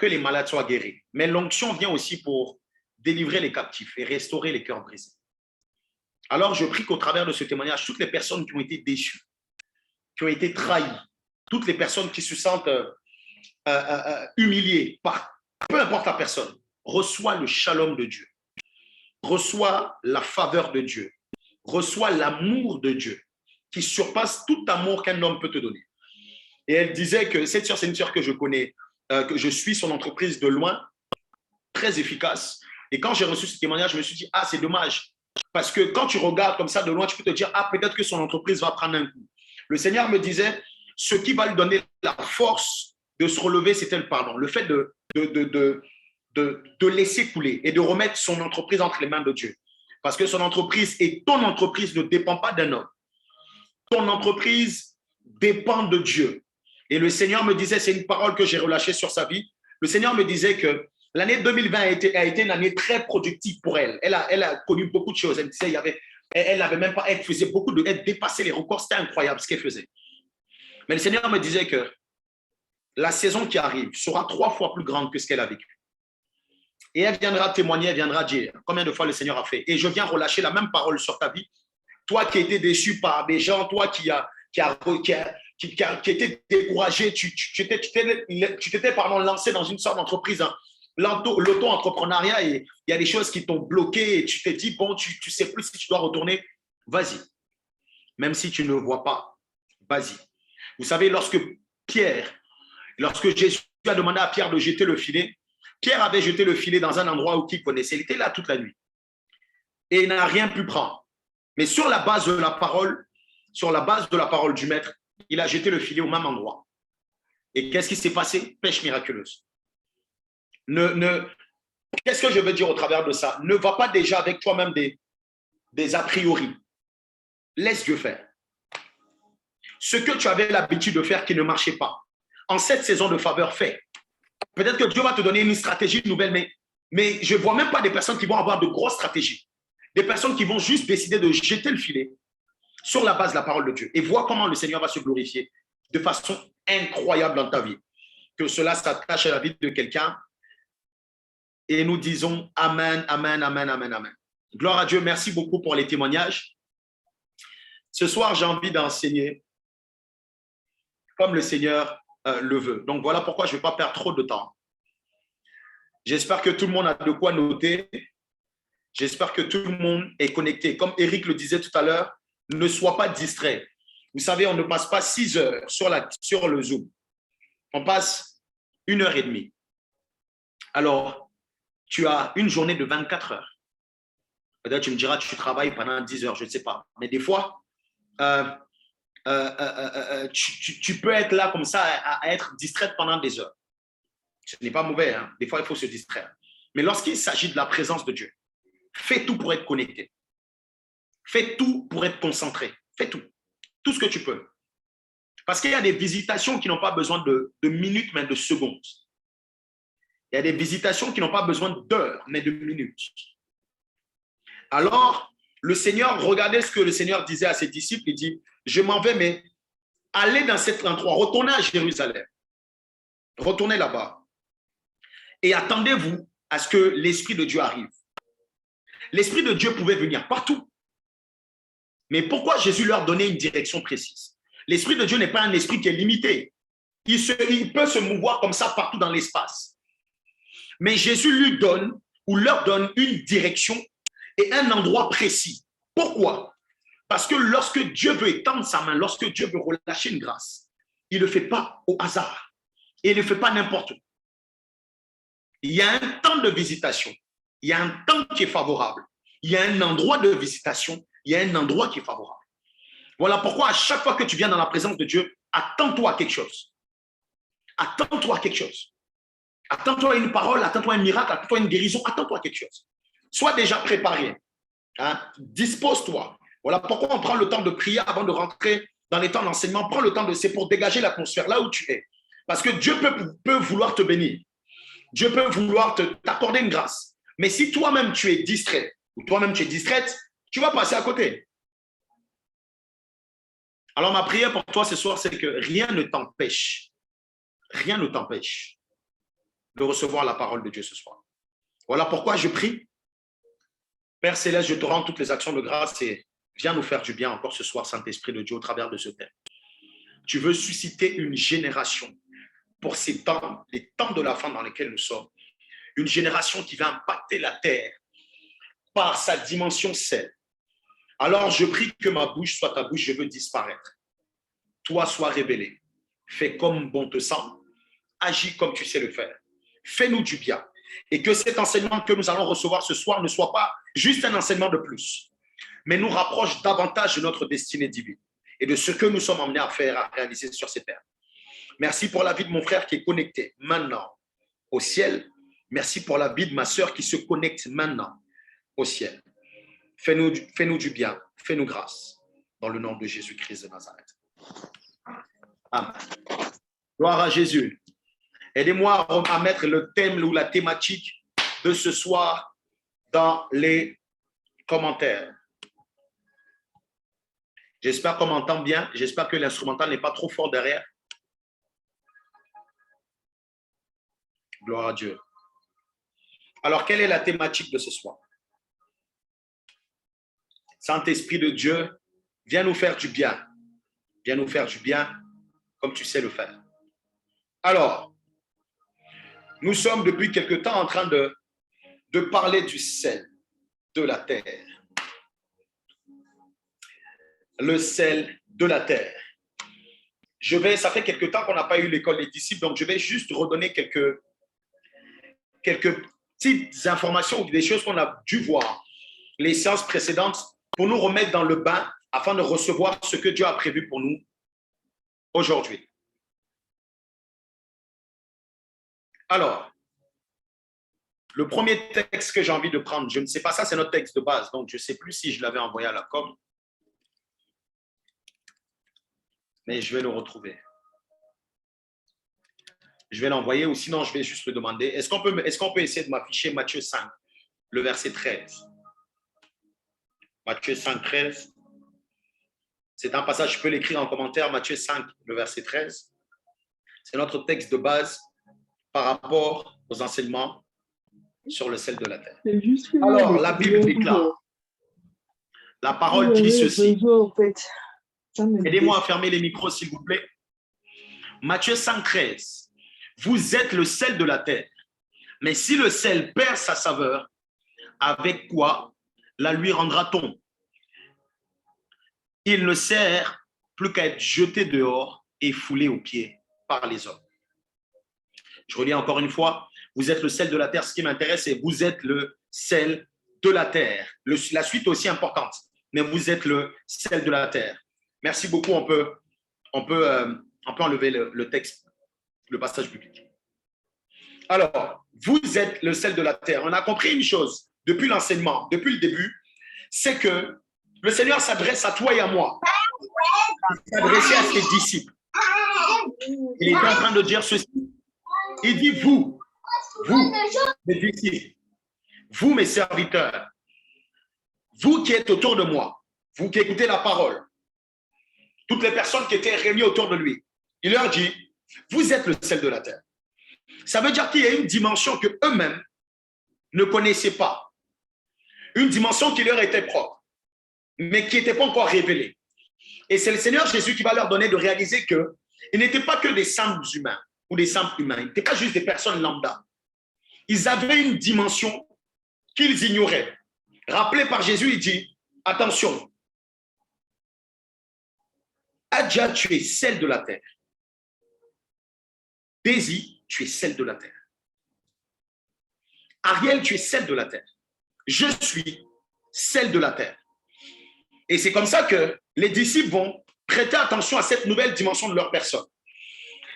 les malades soient guéris, mais l'onction vient aussi pour délivrer les captifs et restaurer les cœurs brisés. Alors, je prie qu'au travers de ce témoignage, toutes les personnes qui ont été déçues, qui ont été trahies, toutes les personnes qui se sentent humiliées par peu importe la personne, reçoit le shalom de Dieu, reçoit la faveur de Dieu, reçoit l'amour de Dieu qui surpasse tout amour qu'un homme peut te donner. Et elle disait que cette sœur, c'est une sœur que je connais, que je suis son entreprise de loin, très efficace. Et quand j'ai reçu ce témoignage, je me suis dit, ah, c'est dommage. Parce que quand tu regardes comme ça de loin, tu peux te dire, ah, peut-être que son entreprise va prendre un coup. Le Seigneur me disait, ce qui va lui donner la force de se relever, c'était le pardon. Le fait de laisser couler et de remettre son entreprise entre les mains de Dieu. Parce que son entreprise et ton entreprise ne dépendent pas d'un homme. Ton entreprise dépend de Dieu. Et le Seigneur me disait, c'est une parole que j'ai relâchée sur sa vie. Le Seigneur me disait que l'année 2020 a été une année très productive pour elle. Elle a connu beaucoup de choses. Elle disait, elle faisait beaucoup elle dépassait les records. C'était incroyable ce qu'elle faisait. Mais le Seigneur me disait que la saison qui arrive sera 3 fois plus grande que ce qu'elle a vécu. Et elle viendra témoigner, elle viendra dire combien de fois le Seigneur a fait. Et je viens relâcher la même parole sur ta vie. Toi qui as été déçu par des gens, toi qui étais découragé, tu t'étais lancé dans une sorte d'entreprise, hein, l'auto-entrepreneuriat, et il y a des choses qui t'ont bloqué et tu t'es dit, bon, tu ne sais plus si tu dois retourner. Vas-y. Même si tu ne vois pas, vas-y. Vous savez, lorsque Jésus a demandé à Pierre de jeter le filet, Pierre avait jeté le filet dans un endroit où il connaissait. Il était là toute la nuit. Et il n'a rien pu prendre. Mais sur la base de la parole du maître, il a jeté le filet au même endroit. Et qu'est-ce qui s'est passé? Pêche miraculeuse. Qu'est-ce que je veux dire au travers de ça? Ne va pas déjà avec toi-même des a priori. Laisse Dieu faire. Ce que tu avais l'habitude de faire qui ne marchait pas, en cette saison de faveur, fais. Peut-être que Dieu va te donner une stratégie nouvelle, mais je ne vois même pas des personnes qui vont avoir de grosses stratégies. Des personnes qui vont juste décider de jeter le filet sur la base de la parole de Dieu et voir comment le Seigneur va se glorifier de façon incroyable dans ta vie. Que cela s'attache à la vie de quelqu'un. Et nous disons Amen, Amen, Amen, Amen, Amen. Gloire à Dieu, merci beaucoup pour les témoignages. Ce soir, j'ai envie d'enseigner comme le Seigneur le veut. Donc, voilà pourquoi je ne vais pas perdre trop de temps. J'espère que tout le monde a de quoi noter. J'espère que tout le monde est connecté. Comme Eric le disait tout à l'heure, ne sois pas distrait. Vous savez, on ne passe pas 6 heures sur le Zoom. On passe 1h30. Alors, tu as une journée de 24 heures. Peut-être tu me diras, tu travailles pendant 10 heures, je ne sais pas. Mais des fois, tu peux être là comme ça à être distraite pendant des heures. Ce n'est pas mauvais, hein? Des fois il faut se distraire. Mais lorsqu'il s'agit de la présence de Dieu, fais tout pour être connecté. Fais tout pour être concentré. Fais tout. Tout ce que tu peux. Parce qu'il y a des visitations qui n'ont pas besoin de minutes, mais de secondes. Il y a des visitations qui n'ont pas besoin d'heures, mais de minutes. Alors, le Seigneur, regardez ce que le Seigneur disait à ses disciples. Il dit, je m'en vais, mais allez dans cet endroit, retournez à Jérusalem. Retournez là-bas. Et attendez-vous à ce que l'Esprit de Dieu arrive. L'Esprit de Dieu pouvait venir partout. Mais pourquoi Jésus leur donnait une direction précise? L'Esprit de Dieu n'est pas un esprit qui est limité. Il peut se mouvoir comme ça partout dans l'espace. Mais Jésus lui donne ou leur donne une direction et un endroit précis. Pourquoi? Parce que lorsque Dieu veut étendre sa main, lorsque Dieu veut relâcher une grâce, il ne le fait pas au hasard. Et il ne le fait pas n'importe où. Il y a un temps de visitation. Il y a un temps qui est favorable. Il y a un endroit de visitation. Il y a un endroit qui est favorable. Voilà pourquoi à chaque fois que tu viens dans la présence de Dieu, attends-toi à quelque chose. Attends-toi à quelque chose. Attends-toi à une parole, attends-toi à un miracle, attends-toi à une guérison, attends-toi à quelque chose. Sois déjà préparé. Hein? Dispose-toi. Voilà pourquoi on prend le temps de prier avant de rentrer dans les temps d'enseignement. Prends le temps de, c'est pour dégager l'atmosphère là où tu es. Parce que Dieu peut vouloir te bénir. Dieu peut vouloir t'accorder une grâce. Mais si toi-même tu es distrait, ou toi-même tu es distraite, tu vas passer à côté. Alors ma prière pour toi ce soir, c'est que rien ne t'empêche de recevoir la parole de Dieu ce soir. Voilà pourquoi je prie. Père Céleste, je te rends toutes les actions de grâce et viens nous faire du bien encore ce soir, Saint-Esprit de Dieu, au travers de ce thème. Tu veux susciter une génération pour ces temps, les temps de la fin dans lesquels nous sommes. Une génération qui va impacter la terre par sa dimension celle. Alors je prie que ma bouche soit ta bouche, je veux disparaître. Toi, sois révélé. Fais comme bon te semble. Agis comme tu sais le faire. Fais-nous du bien. Et que cet enseignement que nous allons recevoir ce soir ne soit pas juste un enseignement de plus, mais nous rapproche davantage de notre destinée divine et de ce que nous sommes emmenés à faire, à réaliser sur ces terres. Merci pour la vie de mon frère qui est connecté maintenant au ciel. Merci pour la vie de ma sœur qui se connecte maintenant au ciel. Fais-nous du bien. Fais-nous grâce. Dans le nom de Jésus-Christ de Nazareth. Amen. Gloire à Jésus. Aidez-moi à mettre le thème ou la thématique de ce soir dans les commentaires. J'espère qu'on m'entend bien. J'espère que l'instrumental n'est pas trop fort derrière. Gloire à Dieu. Alors, quelle est la thématique de ce soir? Saint-Esprit de Dieu, viens nous faire du bien. Viens nous faire du bien comme tu sais le faire. Alors, nous sommes depuis quelque temps en train de parler du sel de la terre. Le sel de la terre. Ça fait quelque temps qu'on n'a pas eu l'école des disciples, donc je vais juste redonner quelques petites informations ou des choses qu'on a dû voir les séances précédentes pour nous remettre dans le bain afin de recevoir ce que Dieu a prévu pour nous aujourd'hui. Alors, le premier texte que j'ai envie de prendre, je ne sais pas, ça c'est notre texte de base, donc je ne sais plus si je l'avais envoyé à la com, mais je vais le retrouver. Je vais l'envoyer ou sinon je vais juste le demander. Est-ce qu'on peut essayer de m'afficher Matthieu 5, le verset 13? Matthieu 5, 13. C'est un passage, je peux l'écrire en commentaire, Matthieu 5, le verset 13. C'est notre texte de base par rapport aux enseignements sur le sel de la terre. Alors, la Bible déclare, la parole dit ceci. Aidez-moi à fermer les micros, s'il vous plaît. Matthieu 5, 13. Vous êtes le sel de la terre. Mais si le sel perd sa saveur, avec quoi la lui rendra-t-on? Il ne sert plus qu'à être jeté dehors et foulé aux pieds par les hommes. Je relis encore une fois. Vous êtes le sel de la terre. Ce qui m'intéresse, c'est vous êtes le sel de la terre. La suite aussi importante. Mais vous êtes le sel de la terre. Merci beaucoup. On peut enlever le texte, le passage biblique. Alors, vous êtes le sel de la terre. On a compris une chose depuis l'enseignement, depuis le début, c'est que le Seigneur s'adresse à toi et à moi. Il s'adressait à ses disciples. Il était en train de dire ceci. Il dit, vous, mes disciples, vous, mes serviteurs, vous qui êtes autour de moi, vous qui écoutez la parole, toutes les personnes qui étaient réunies autour de lui, il leur dit, vous êtes le sel de la terre. Ça veut dire qu'il y a une dimension que eux-mêmes ne connaissaient pas. Une dimension qui leur était propre, mais qui n'était pas encore révélée. Et c'est le Seigneur Jésus qui va leur donner de réaliser qu'ils n'étaient pas que des simples humains ou des simples humains. Ils n'étaient pas juste des personnes lambda. Ils avaient une dimension qu'ils ignoraient. Rappelé par Jésus, il dit, attention, Adja, tu es celle de la terre. Daisy, tu es celle de la terre. Ariel, tu es celle de la terre. Je suis celle de la terre. Et c'est comme ça que les disciples vont prêter attention à cette nouvelle dimension de leur personne.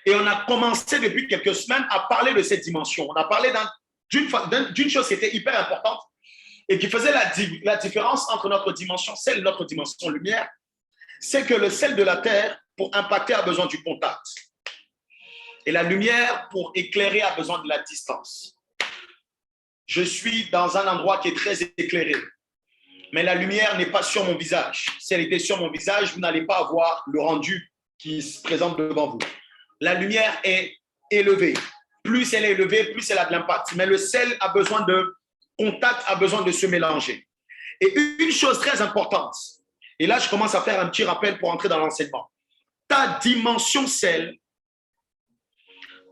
Et on a commencé depuis quelques semaines à parler de cette dimension. On a parlé d'une chose qui était hyper importante et qui faisait la différence entre notre dimension sel et notre dimension lumière. C'est que le sel de la terre, pour impacter, a besoin du contact. Et la lumière, pour éclairer, a besoin de la distance. Je suis dans un endroit qui est très éclairé, mais la lumière n'est pas sur mon visage. Si elle était sur mon visage, vous n'allez pas avoir le rendu qui se présente devant vous. La lumière est élevée. Plus elle est élevée, plus elle a de l'impact. Mais le sel a besoin de contact, a besoin de se mélanger. Et une chose très importante, et là je commence à faire un petit rappel pour entrer dans l'enseignement. Ta dimension sel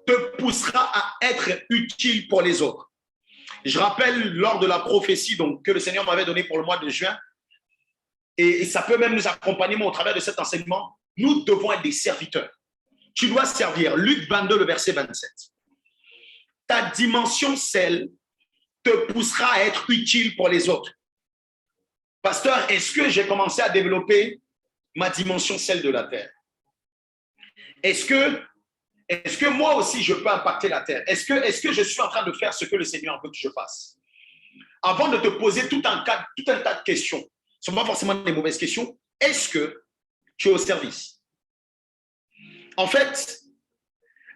te poussera à être utile pour les autres. Je rappelle lors de la prophétie donc, que le Seigneur m'avait donnée pour le mois de juin, et ça peut même nous accompagner au travers de cet enseignement, nous devons être des serviteurs. Tu dois servir. Luc 22, le verset 27. Ta dimension sel te poussera à être utile pour les autres. Pasteur, est-ce que j'ai commencé à développer ma dimension sel de la terre? Est-ce que moi aussi je peux impacter la terre? Est-ce que je suis en train de faire ce que le Seigneur veut que je fasse? Avant de te poser tout un tas de questions, ce ne sont pas forcément des mauvaises questions, est-ce que tu es au service? En fait,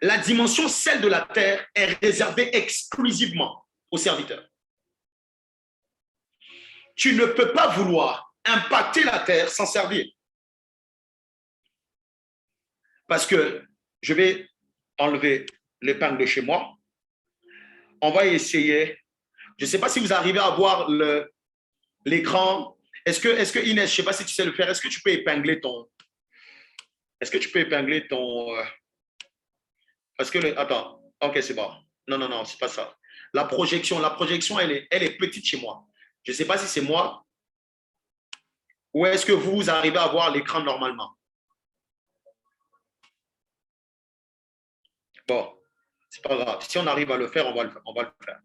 la dimension sel de la terre est réservée exclusivement aux serviteurs. Tu ne peux pas vouloir impacter la terre sans servir. Parce que je vais enlever l'épingle de chez moi. On va essayer. Je ne sais pas si vous arrivez à voir l'écran. Est-ce que Inès, je ne sais pas si tu sais le faire, est-ce que tu peux épingler ton... Parce que... Attends, ok, c'est bon. Non, c'est pas ça. La projection, elle est petite chez moi. Je ne sais pas si c'est moi ou est-ce que vous arrivez à voir l'écran normalement. Bon, c'est pas grave. Si on arrive à le faire, on va le faire.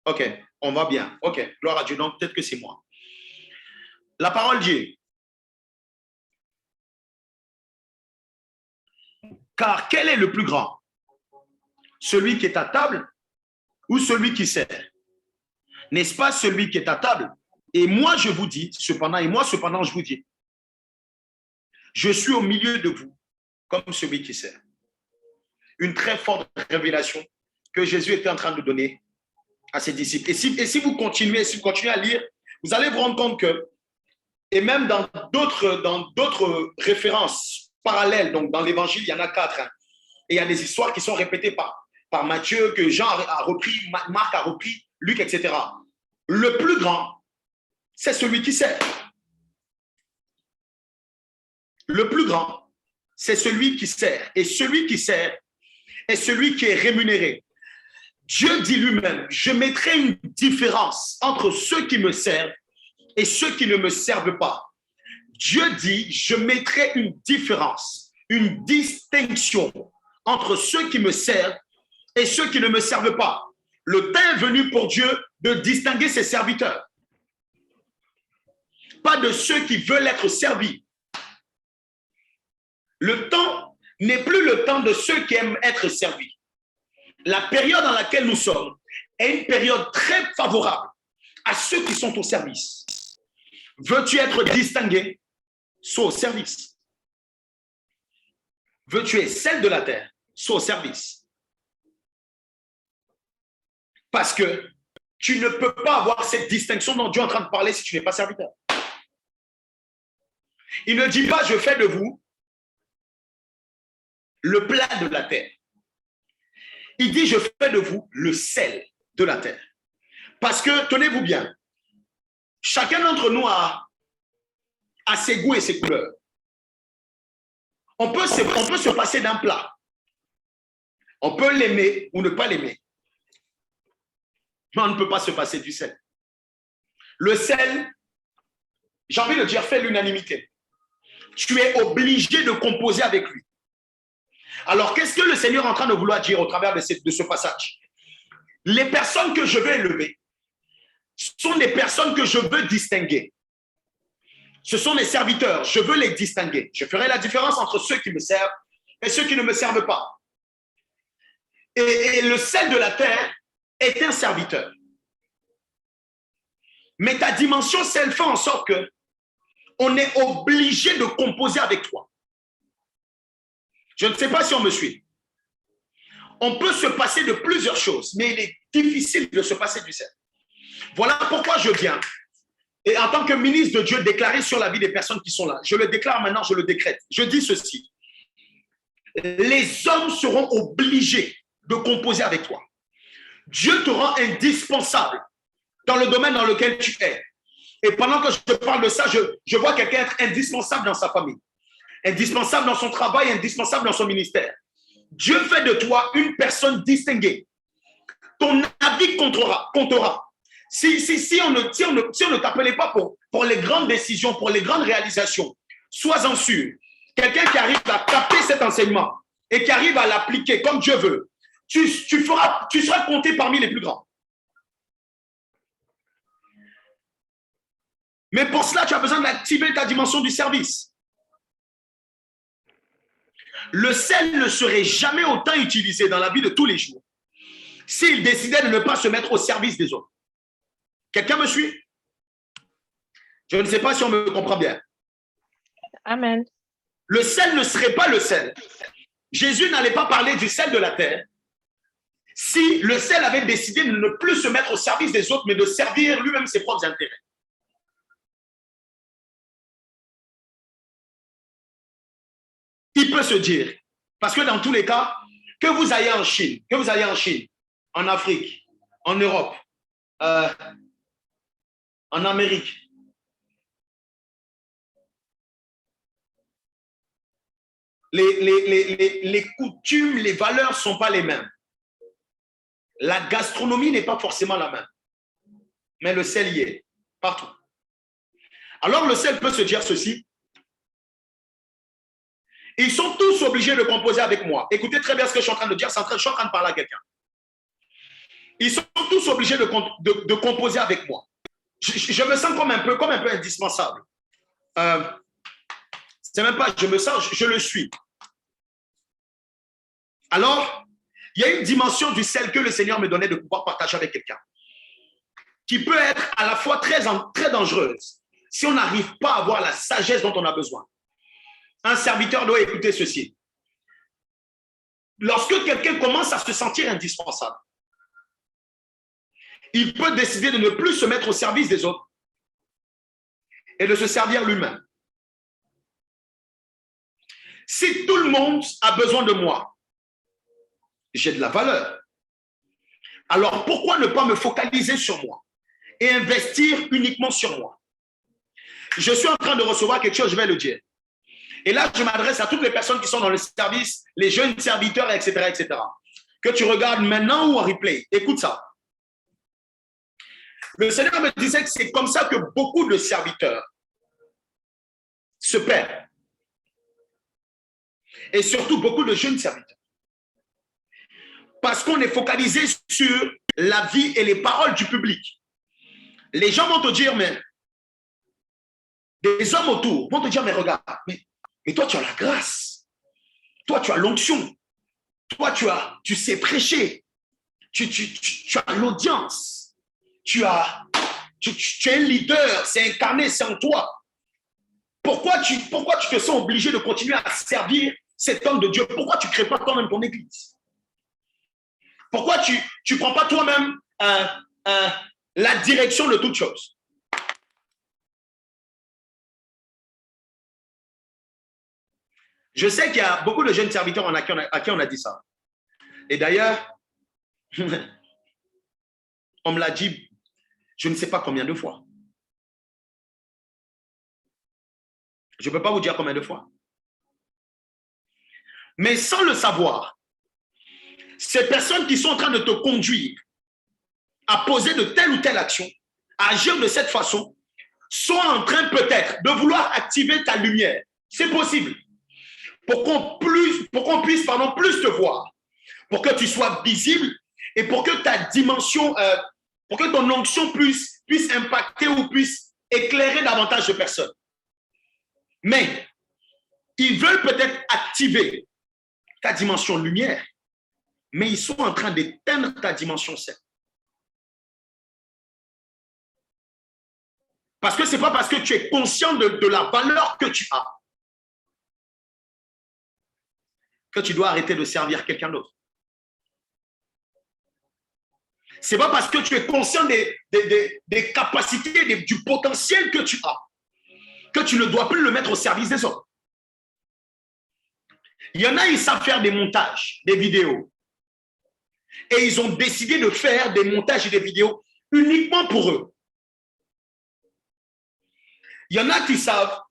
Ok, on va bien. Ok, gloire à Dieu. Donc, peut-être que c'est moi. La parole dit, car quel est le plus grand? Celui qui est à table ou celui qui sert? N'est-ce pas celui qui est à table? Et moi, je vous dis, cependant, je vous dis, je suis au milieu de vous comme celui qui sert. Une très forte révélation que Jésus était en train de donner à ses disciples. Et si vous continuez à lire, vous allez vous rendre compte que, et même dans d'autres références parallèles, donc dans l'Évangile, il y en a 4, hein, et il y a des histoires qui sont répétées par Matthieu, que Jean a repris, Marc a repris, Luc, etc. Le plus grand, c'est celui qui sert. Le plus grand, c'est celui qui sert. Et celui qui sert est celui qui est rémunéré. Dieu dit lui-même, je mettrai une différence entre ceux qui me servent et ceux qui ne me servent pas. Dieu dit, je mettrai une différence, une distinction entre ceux qui me servent et ceux qui ne me servent pas. Le temps est venu pour Dieu de distinguer ses serviteurs. Pas de ceux qui veulent être servis, Le temps n'est plus le temps de ceux qui aiment être servis. La période dans laquelle nous sommes est une période très favorable à ceux qui sont au service. Veux-tu être distingué? Sois au service. Veux-tu être celle de la terre? Sois au service. Parce que tu ne peux pas avoir cette distinction dont Dieu est en train de parler si tu n'es pas serviteur. Il ne dit pas, je fais de vous le plat de la terre. Il dit, je fais de vous le sel de la terre. Parce que, tenez-vous bien, chacun d'entre nous a ses goûts et ses couleurs. On peut se passer d'un plat. On peut l'aimer ou ne pas l'aimer. Mais on ne peut pas se passer du sel. Le sel, j'ai envie de dire, fait l'unanimité. Tu es obligé de composer avec lui. Alors, qu'est-ce que le Seigneur est en train de vouloir dire au travers de ce passage? Les personnes que je veux élever sont des personnes que je veux distinguer. Ce sont mes serviteurs, je veux les distinguer. Je ferai la différence entre ceux qui me servent et ceux qui ne me servent pas. Et le sel de la terre est un serviteur. Mais ta dimension sel fait en sorte que on est obligé de composer avec toi. Je ne sais pas si on me suit. On peut se passer de plusieurs choses, mais il est difficile de se passer du sel. Voilà pourquoi je viens. Et en tant que ministre de Dieu, déclarer sur la vie des personnes qui sont là. Je le déclare maintenant, je le décrète. Je dis ceci. Les hommes seront obligés de composer avec toi. Dieu te rend indispensable dans le domaine dans lequel tu es. Et pendant que je parle de ça, je vois quelqu'un être indispensable dans sa famille, indispensable dans son travail, indispensable dans son ministère. Dieu fait de toi une personne distinguée. Ton avis comptera. Si on ne t'appelait pas pour les grandes décisions, pour les grandes réalisations, sois-en sûr. Quelqu'un qui arrive à capter cet enseignement et qui arrive à l'appliquer comme Dieu veut, tu seras compté parmi les plus grands. Mais pour cela, tu as besoin d'activer ta dimension du service. Le sel ne serait jamais autant utilisé dans la vie de tous les jours s'il décidait de ne pas se mettre au service des autres. Quelqu'un me suit? Je ne sais pas si on me comprend bien. Amen. Le sel ne serait pas le sel. Jésus n'allait pas parler du sel de la terre si le sel avait décidé de ne plus se mettre au service des autres, mais de servir lui-même ses propres intérêts. Il peut se dire, parce que dans tous les cas, que vous ayez en Chine, en Afrique, en Europe, en Amérique, les coutumes, les valeurs ne sont pas les mêmes. La gastronomie n'est pas forcément la même. Mais le sel y est, partout. Alors le sel peut se dire ceci. Ils sont tous obligés de composer avec moi. Écoutez très bien ce que je suis en train de dire. Je suis en train de parler à quelqu'un. Ils sont tous obligés de composer avec moi. Je me sens comme un peu indispensable. C'est même pas, je me sens, je le suis. Alors, il y a une dimension du sel que le Seigneur me donnait de pouvoir partager avec quelqu'un, qui peut être à la fois très dangereuse si on n'arrive pas à avoir la sagesse dont on a besoin. Un serviteur doit écouter ceci. Lorsque quelqu'un commence à se sentir indispensable, il peut décider de ne plus se mettre au service des autres et de se servir lui-même. Si tout le monde a besoin de moi, j'ai de la valeur. Alors pourquoi ne pas me focaliser sur moi et investir uniquement sur moi? Je suis en train de recevoir quelque chose, je vais le dire. Et là, je m'adresse à toutes les personnes qui sont dans le service, les jeunes serviteurs, etc., etc. Que tu regardes maintenant ou en replay. Écoute ça. Le Seigneur me disait que c'est comme ça que beaucoup de serviteurs se perdent. Et surtout beaucoup de jeunes serviteurs. Parce qu'on est focalisé sur la vie et les paroles du public. Les gens vont te dire, mais des hommes autour vont te dire, mais regarde, mais toi tu as la grâce. Toi, tu as l'onction. Toi, tu sais prêcher. Tu as l'audience. Tu es un leader. C'est incarné, c'est en toi. Pourquoi tu te sens obligé de continuer à servir cet homme de Dieu? Pourquoi tu ne crées pas toi-même ton église? Pourquoi tu ne prends pas toi-même la direction de toute chose? Je sais qu'il y a beaucoup de jeunes serviteurs à qui on a dit ça. Et d'ailleurs, on me l'a dit, je ne sais pas combien de fois. Je ne peux pas vous dire combien de fois. Mais sans le savoir, ces personnes qui sont en train de te conduire à poser de telle ou telle action, à agir de cette façon, sont en train peut-être de vouloir activer ta lumière. C'est possible. Pour qu'on puisse plus te voir, pour que tu sois visible et pour que ta dimension, pour que ton onction puisse impacter ou puisse éclairer davantage de personnes. Mais ils veulent peut-être activer ta dimension lumière, mais ils sont en train d'éteindre ta dimension sel. Parce que ce n'est pas parce que tu es conscient de la valeur que tu as que tu dois arrêter de servir quelqu'un d'autre. Ce n'est pas parce que tu es conscient des capacités, du potentiel que tu as que tu ne dois plus le mettre au service des autres. Il y en a, ils savent faire des montages, des vidéos. Et ils ont décidé de faire des montages et des vidéos uniquement pour eux. Il y en a qui savent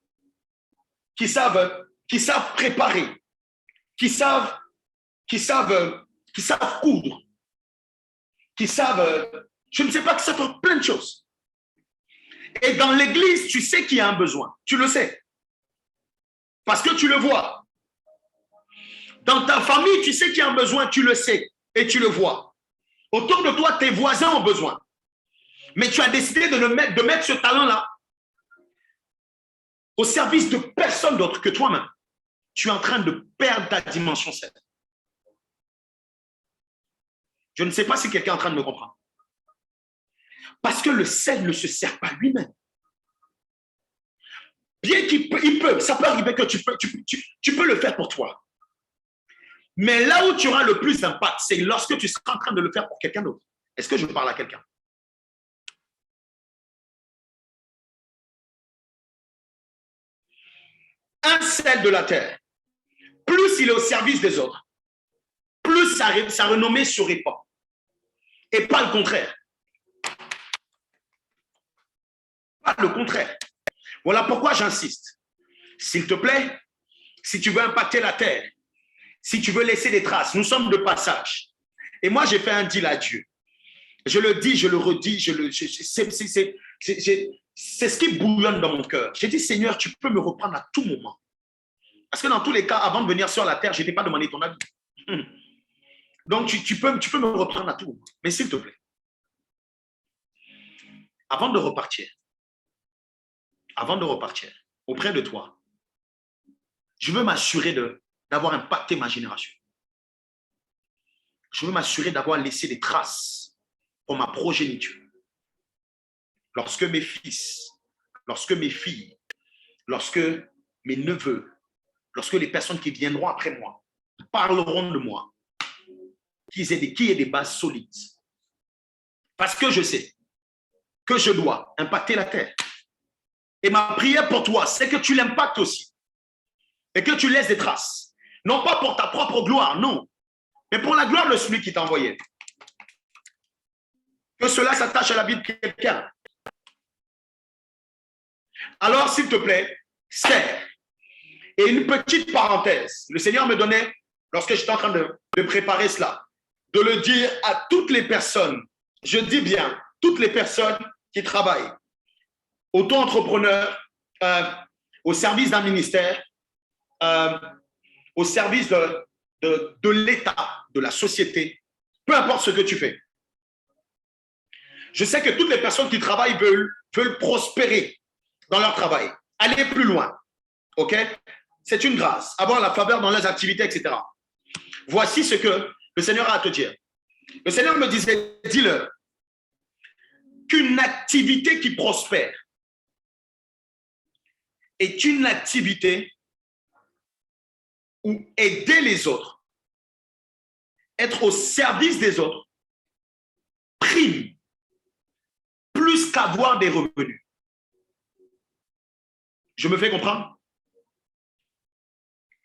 préparer, qui savent coudre, qui savent, je ne sais pas, qui savent faire plein de choses. Et dans l'église, tu sais qu'il y a un besoin. Tu le sais. Parce que tu le vois. Dans ta famille, tu sais qu'il y a un besoin, tu le sais et tu le vois. Autour de toi, tes voisins ont besoin. Mais tu as décidé de mettre ce talent-là au service de personne d'autre que toi-même. Tu es en train de perdre ta dimension sel. Je ne sais pas si quelqu'un est en train de me comprendre. Parce que le sel ne se sert pas lui-même. Bien ça peut arriver que tu peux le faire pour toi. Mais là où tu auras le plus d'impact, c'est lorsque tu seras en train de le faire pour quelqu'un d'autre. Est-ce que je parle à quelqu'un? Un sel de la terre, plus il est au service des autres, plus sa renommée se répand. Et pas le contraire. Pas le contraire. Voilà pourquoi j'insiste. S'il te plaît, si tu veux impacter la terre, si tu veux laisser des traces, nous sommes de passage. Et moi, j'ai fait un deal à Dieu. Je le dis, je le redis, c'est ce qui bouillonne dans mon cœur. J'ai dit, Seigneur, tu peux me reprendre à tout moment. Parce que dans tous les cas, avant de venir sur la terre, je n'ai pas demandé ton avis. Donc, tu peux me reprendre à tout moment. Mais s'il te plaît, avant de repartir auprès de toi, je veux m'assurer d'avoir impacté ma génération. Je veux m'assurer d'avoir laissé des traces pour ma progéniture. Lorsque mes fils, lorsque mes filles, lorsque mes neveux, lorsque les personnes qui viendront après moi parleront de moi, qu'il y ait des bases solides. Parce que je sais que je dois impacter la terre. Et ma prière pour toi, c'est que tu l'impactes aussi. Et que tu laisses des traces. Non pas pour ta propre gloire, non. Mais pour la gloire de celui qui t'a envoyé. Que cela s'attache à la vie de quelqu'un. Alors, s'il te plaît, sers. Et une petite parenthèse. Le Seigneur me donnait, lorsque j'étais en train de préparer cela, de le dire à toutes les personnes, je dis bien, toutes les personnes qui travaillent, auto-entrepreneurs, au service d'un ministère, au service de l'État, de la société, peu importe ce que tu fais. Je sais que toutes les personnes qui travaillent veulent prospérer dans leur travail, aller plus loin. OK? C'est une grâce. Avoir la faveur dans les activités, etc. Voici ce que le Seigneur a à te dire. Le Seigneur me disait, dis-leur qu'une activité qui prospère est une activité où aider les autres, être au service des autres, prime plus qu'avoir des revenus. Je me fais comprendre?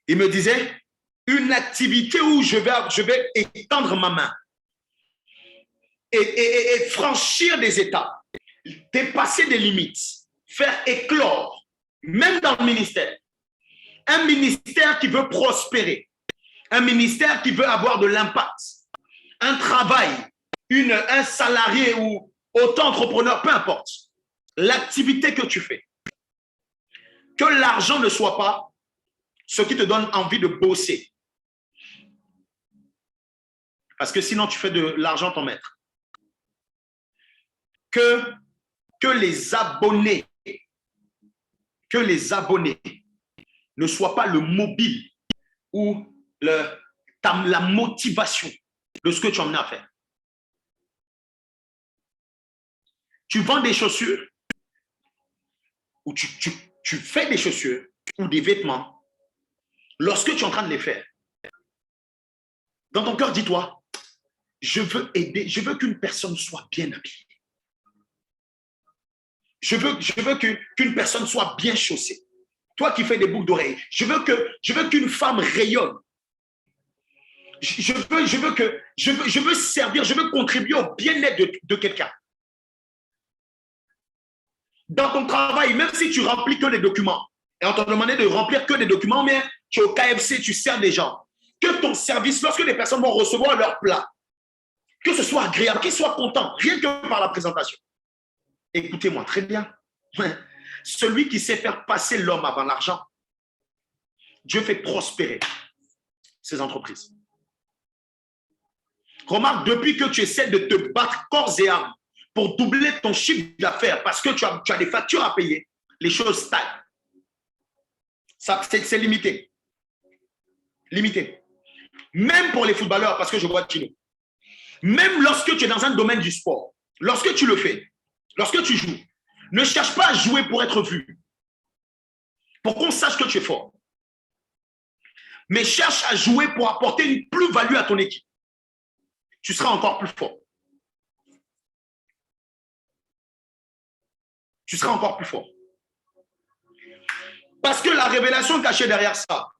Il me disait, une activité où je vais étendre ma main et franchir des étapes, dépasser des limites, faire éclore, même dans le ministère. Un ministère qui veut prospérer, un ministère qui veut avoir de l'impact, un travail, un salarié ou auto-entrepreneur, peu importe, l'activité que tu fais, que l'argent ne soit pas ce qui te donne envie de bosser. Parce que sinon, tu fais de l'argent ton maître. Que les abonnés ne soient pas le mobile ou la motivation de ce que tu en as à faire. Tu vends des chaussures ou tu fais des chaussures ou des vêtements. Lorsque tu es en train de les faire, dans ton cœur, dis-toi, je veux aider, je veux qu'une personne soit bien habillée. Je veux qu'une personne soit bien chaussée. Toi qui fais des boucles d'oreilles, je veux qu'une femme rayonne. Je veux servir, je veux contribuer au bien-être de quelqu'un. Dans ton travail, même si tu remplis que les documents, et on t'a demandé de remplir que des documents, mais tu es au KFC, tu sers des gens, que ton service, lorsque les personnes vont recevoir leur plat, que ce soit agréable, qu'ils soient contents, rien que par la présentation. Écoutez-moi très bien. Celui qui sait faire passer l'homme avant l'argent, Dieu fait prospérer ses entreprises. Remarque, depuis que tu essaies de te battre corps et âme pour doubler ton chiffre d'affaires parce que tu as des factures à payer, les choses stagnent. C'est limité. Limité. Même pour les footballeurs, parce que je vois Tino. Même lorsque tu es dans un domaine du sport, lorsque tu le fais, lorsque tu joues, ne cherche pas à jouer pour être vu, pour qu'on sache que tu es fort. Mais cherche à jouer pour apporter une plus-value à ton équipe. Tu seras encore plus fort. Tu seras encore plus fort. Parce que la révélation cachée derrière ça,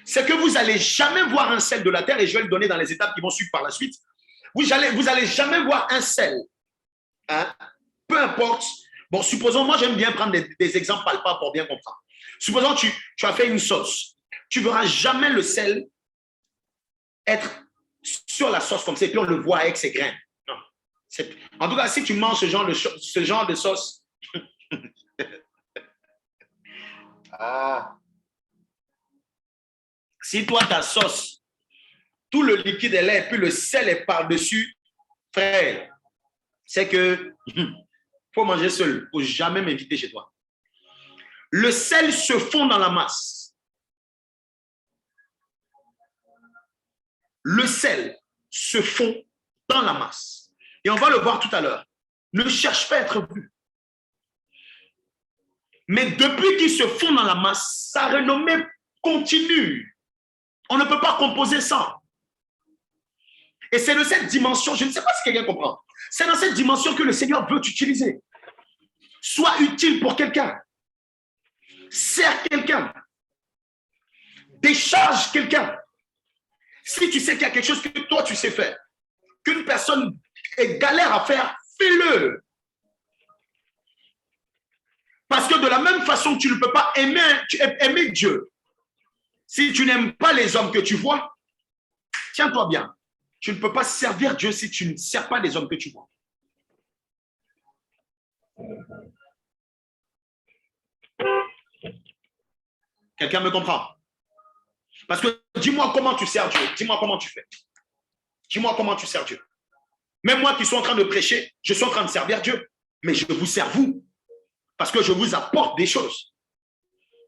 c'est que vous n'allez jamais voir un sel de la terre, et je vais le donner dans les étapes qui vont suivre par la suite. Vous allez jamais voir un sel. Hein? Peu importe. Bon, supposons, moi j'aime bien prendre des exemples palpables pour bien comprendre. Supposons que tu as fait une sauce. Tu ne verras jamais le sel être sur la sauce comme ça, et puis on le voit avec ses grains. Non. En tout cas, si tu manges ce genre de sauce, si toi, ta sauce, tout le liquide est là et puis le sel est par-dessus, frère, c'est que faut manger seul. Il ne faut jamais m'inviter chez toi. Le sel se fond dans la masse. Le sel se fond dans la masse. Et on va le voir tout à l'heure. Ne cherche pas à être vu. Mais depuis qu'il se fond dans la masse, sa renommée continue. On ne peut pas composer sans. Et c'est de cette dimension, je ne sais pas si quelqu'un comprend, c'est dans cette dimension que le Seigneur veut t'utiliser. Sois utile pour quelqu'un. Sers quelqu'un. Décharge quelqu'un. Si tu sais qu'il y a quelque chose que toi tu sais faire, qu'une personne galère à faire, fais-le. Parce que de la même façon que tu ne peux pas aimer Dieu, si tu n'aimes pas les hommes que tu vois, tiens-toi bien. Tu ne peux pas servir Dieu si tu ne sers pas les hommes que tu vois. Quelqu'un me comprend? Parce que dis-moi comment tu sers Dieu. Dis-moi comment tu fais. Dis-moi comment tu sers Dieu. Même moi qui suis en train de prêcher, je suis en train de servir Dieu. Mais je vous sers vous. Parce que je vous apporte des choses.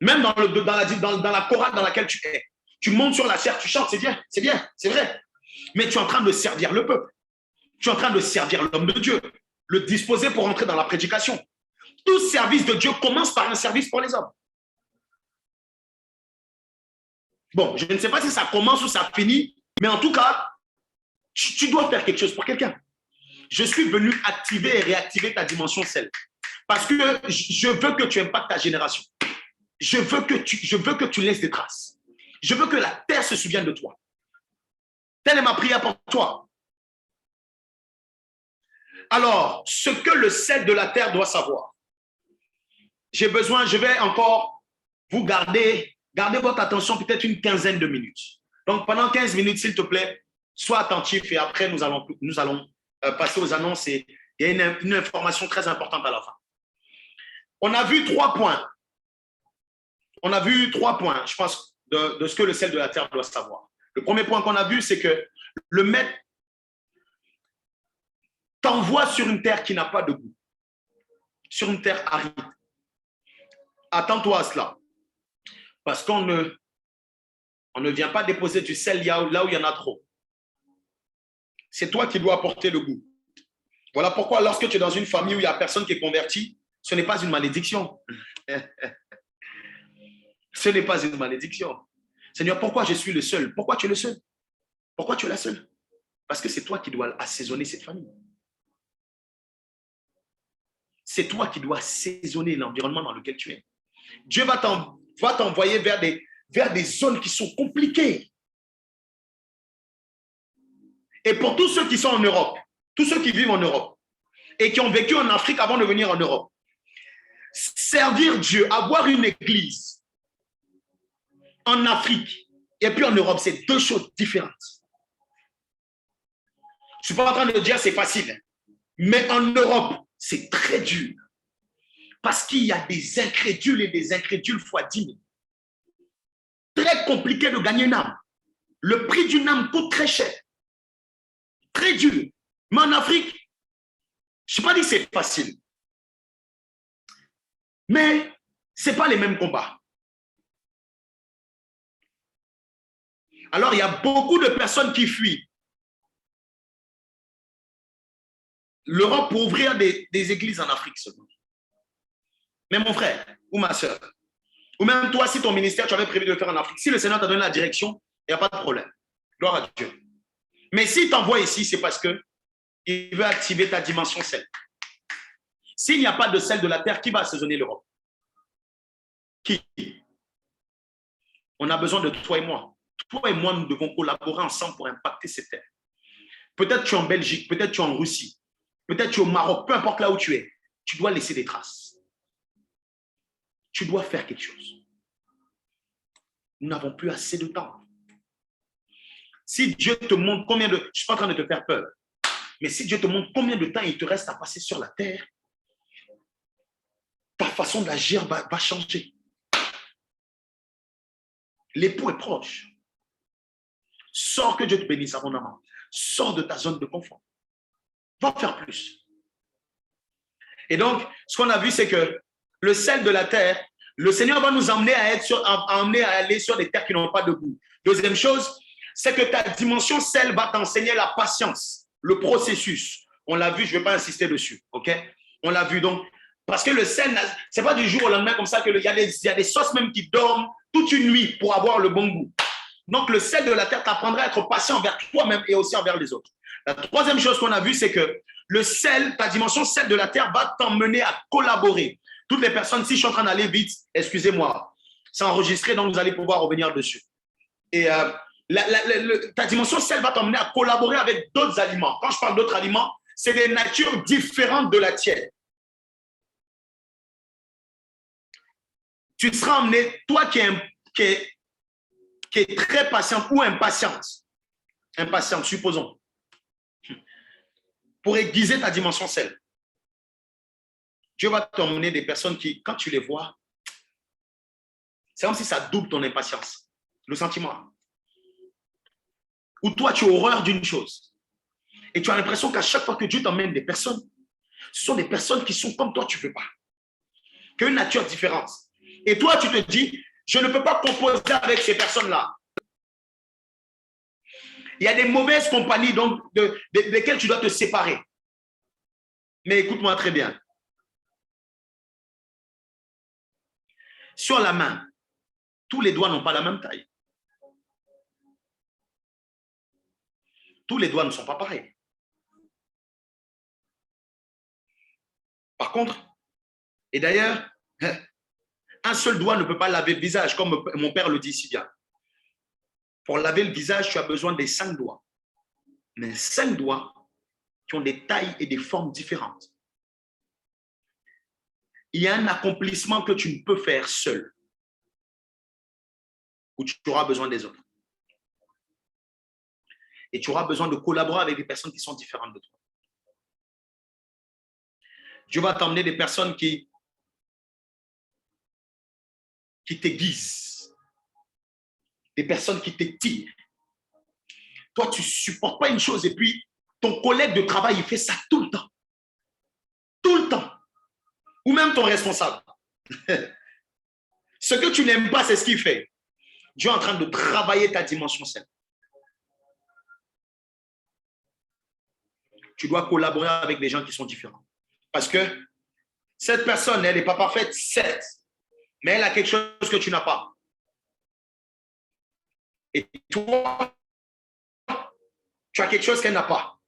Même dans la chorale dans laquelle tu es. Tu montes sur la chair, tu chantes, c'est bien, c'est vrai. Mais tu es en train de servir le peuple. Tu es en train de servir l'homme de Dieu, le disposer pour entrer dans la prédication. Tout service de Dieu commence par un service pour les hommes. Bon, je ne sais pas si ça commence ou ça finit, mais en tout cas, tu dois faire quelque chose pour quelqu'un. Je suis venu activer et réactiver ta dimension sel. Parce que je veux que tu impactes ta génération. Je veux que tu laisses des traces. Je veux que la terre se souvienne de toi. Telle est ma prière pour toi. Alors, ce que le sel de la terre doit savoir. Je vais encore vous garder votre attention peut-être une quinzaine de minutes. Donc, pendant 15 minutes, s'il te plaît, sois attentif et après, nous allons passer aux annonces et il y a une information très importante à la fin. On a vu 3 points. Je pense, de ce que le sel de la terre doit savoir. Le premier point qu'on a vu, c'est que le maître t'envoie sur une terre qui n'a pas de goût, sur une terre aride. Attends-toi à cela. Parce qu'on ne vient pas déposer du sel là où il y en a trop. C'est toi qui dois apporter le goût. Voilà pourquoi lorsque tu es dans une famille où il n'y a personne qui est converti, ce n'est pas une malédiction. Ce n'est pas une malédiction. Seigneur, pourquoi je suis le seul? Pourquoi tu es le seul? Pourquoi tu es la seule? Parce que c'est toi qui dois assaisonner cette famille. C'est toi qui dois assaisonner l'environnement dans lequel tu es. Dieu va t'envoyer vers des zones qui sont compliquées. Et pour tous ceux qui sont en Europe, tous ceux qui vivent en Europe et qui ont vécu en Afrique avant de venir en Europe, servir Dieu, avoir une église en Afrique et puis en Europe, c'est 2 choses différentes. Je ne suis pas en train de dire c'est facile, mais en Europe, c'est très dur. Parce qu'il y a des incrédules et des incrédules fois 10 000. Très compliqué de gagner une âme. Le prix d'une âme coûte très cher. Très dur. Mais en Afrique, je n'ai pas dit que c'est facile. Mais ce n'est pas les mêmes combats. Alors, il y a beaucoup de personnes qui fuient l'Europe pour ouvrir des églises en Afrique seulement. Mais mon frère ou ma soeur, ou même toi, si ton ministère, tu avais prévu de le faire en Afrique, si le Seigneur t'a donné la direction, il n'y a pas de problème. Gloire à Dieu. Mais s'il t'envoie ici, c'est parce qu'il veut activer ta dimension sel. S'il n'y a pas de sel de la terre, qui va assaisonner l'Europe? Qui? On a besoin de toi et moi. Toi et moi, nous devons collaborer ensemble pour impacter cette terre. Peut-être tu es en Belgique, peut-être tu es en Russie, peut-être tu es au Maroc, peu importe là où tu es, tu dois laisser des traces. Tu dois faire quelque chose. Nous n'avons plus assez de temps. Si Dieu te montre combien de... Je ne suis pas en train de te faire peur. Mais si Dieu te montre combien de temps il te reste à passer sur la terre, ta façon d'agir va changer. L'époux est proche. Sors, que Dieu te bénisse abondamment. Sors de ta zone de confort. Va faire plus. Et donc, ce qu'on a vu, c'est que le sel de la terre, le Seigneur va nous emmener à aller sur des terres qui n'ont pas de goût. Deuxième chose, c'est que ta dimension sel va t'enseigner la patience, le processus. On l'a vu, je ne vais pas insister dessus, ok? On l'a vu donc, parce que le sel, ce n'est pas du jour au lendemain comme ça qu'il y a des sauces même qui dorment toute une nuit pour avoir le bon goût. Donc, le sel de la terre t'apprendra à être patient envers toi-même et aussi envers les autres. La troisième chose qu'on a vue, c'est que le sel, ta dimension sel de la terre va t'emmener à collaborer. Toutes les personnes, si je suis en train d'aller vite, excusez-moi, c'est enregistré, donc vous allez pouvoir revenir dessus. Et ta dimension sel va t'emmener à collaborer avec d'autres aliments. Quand je parle d'autres aliments, c'est des natures différentes de la tienne. Tu seras emmené, toi qui est très patiente ou impatiente, supposons, pour aiguiser ta dimension sel. Dieu va t'emmener des personnes qui, quand tu les vois, c'est comme si ça double ton impatience, le sentiment. Ou toi, tu as horreur d'une chose. Et tu as l'impression qu'à chaque fois que Dieu t'emmène des personnes, ce sont des personnes qui sont comme toi, tu ne veux pas. Qui ont une nature différente. Et toi, tu te dis, je ne peux pas composer avec ces personnes-là. Il y a des mauvaises compagnies donc, desquelles tu dois te séparer. Mais écoute-moi très bien. Sur la main, tous les doigts n'ont pas la même taille. Tous les doigts ne sont pas pareils. Par contre, et d'ailleurs, un seul doigt ne peut pas laver le visage, comme mon père le dit si bien. Pour laver le visage, tu as besoin des 5 doigts. Mais 5 doigts qui ont des tailles et des formes différentes. Il y a un accomplissement que tu ne peux faire seul, où tu auras besoin des autres. Et tu auras besoin de collaborer avec des personnes qui sont différentes de toi. Dieu va t'emmener des personnes qui t'aiguisent, des personnes qui t'étirent. Toi, tu ne supportes pas une chose et puis ton collègue de travail, il fait ça tout le temps. Tout le temps. Ou même ton responsable. Ce que tu n'aimes pas, c'est ce qu'il fait. Dieu est en train de travailler ta dimension saine. Tu dois collaborer avec des gens qui sont différents. Parce que cette personne, elle n'est pas parfaite, certes, mais elle a quelque chose que tu n'as pas. Et toi, tu as quelque chose qu'elle n'a pas.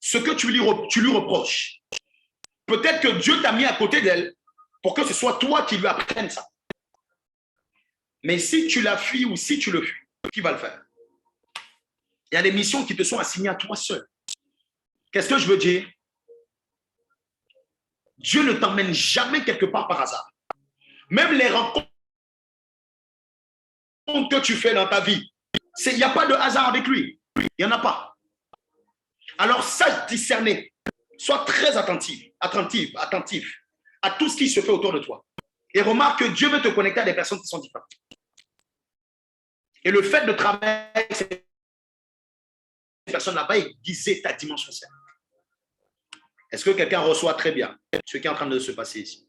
Ce que tu lui reproches, peut-être que Dieu t'a mis à côté d'elle pour que ce soit toi qui lui apprennes ça. Mais si tu la fuis ou si tu le fuis, qui va le faire? Il y a des missions qui te sont assignées à toi seul. Qu'est-ce que je veux dire? Dieu ne t'emmène jamais quelque part par hasard. Même les rencontres que tu fais dans ta vie, il n'y a pas de hasard avec lui. Il n'y en a pas. Alors, sache discerner. Sois très attentif à tout ce qui se fait autour de toi. Et remarque que Dieu veut te connecter à des personnes qui sont différentes. Et le fait de travailler avec ces personnes-là va aiguiser ta dimension saine. Est-ce que quelqu'un reçoit très bien ce qui est en train de se passer ici?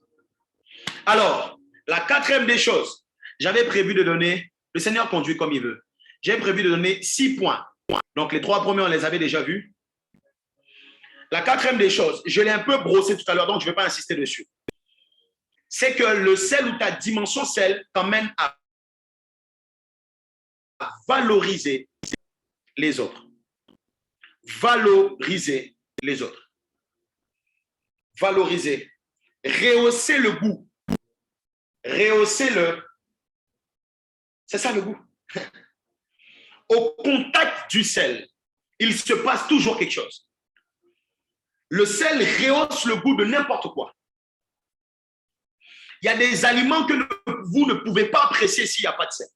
Alors, la 4e des choses, j'avais prévu de donner, le Seigneur conduit comme il veut. J'ai prévu de donner 6 points. Donc, les 3 premiers, on les avait déjà vus. La 4e des choses, je l'ai un peu brossé tout à l'heure, donc je ne vais pas insister dessus. C'est que le sel ou ta dimension sel t'emmène à valoriser les autres. Valoriser les autres. Valoriser. Rehausser le goût. Rehausser le... C'est ça le goût. Au contact du sel, il se passe toujours quelque chose. Le sel rehausse le goût de n'importe quoi. Il y a des aliments que vous ne pouvez pas apprécier s'il n'y a pas de sel.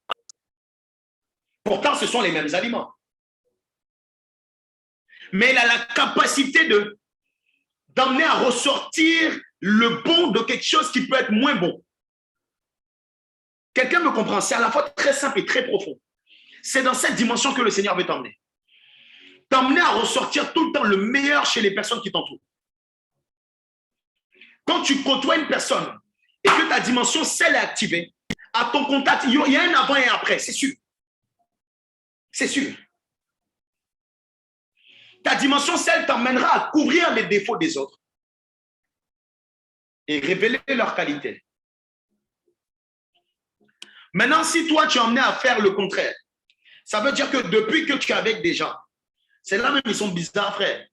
Pourtant, ce sont les mêmes aliments. Mais il a la capacité d'emmener à ressortir le bon de quelque chose qui peut être moins bon. Quelqu'un me comprend? C'est à la fois très simple et très profond. C'est dans cette dimension que le Seigneur veut t'emmener. T'emmener à ressortir tout le temps le meilleur chez les personnes qui t'entourent. Quand tu côtoies une personne et que ta dimension sel est activée, à ton contact, il y a un avant et un après, c'est sûr. C'est sûr. Ta dimension sel t'emmènera à couvrir les défauts des autres et révéler leurs qualités. Maintenant, si toi, tu es emmené à faire le contraire, ça veut dire que depuis que tu es avec des gens, c'est là même ils sont bizarres, frère.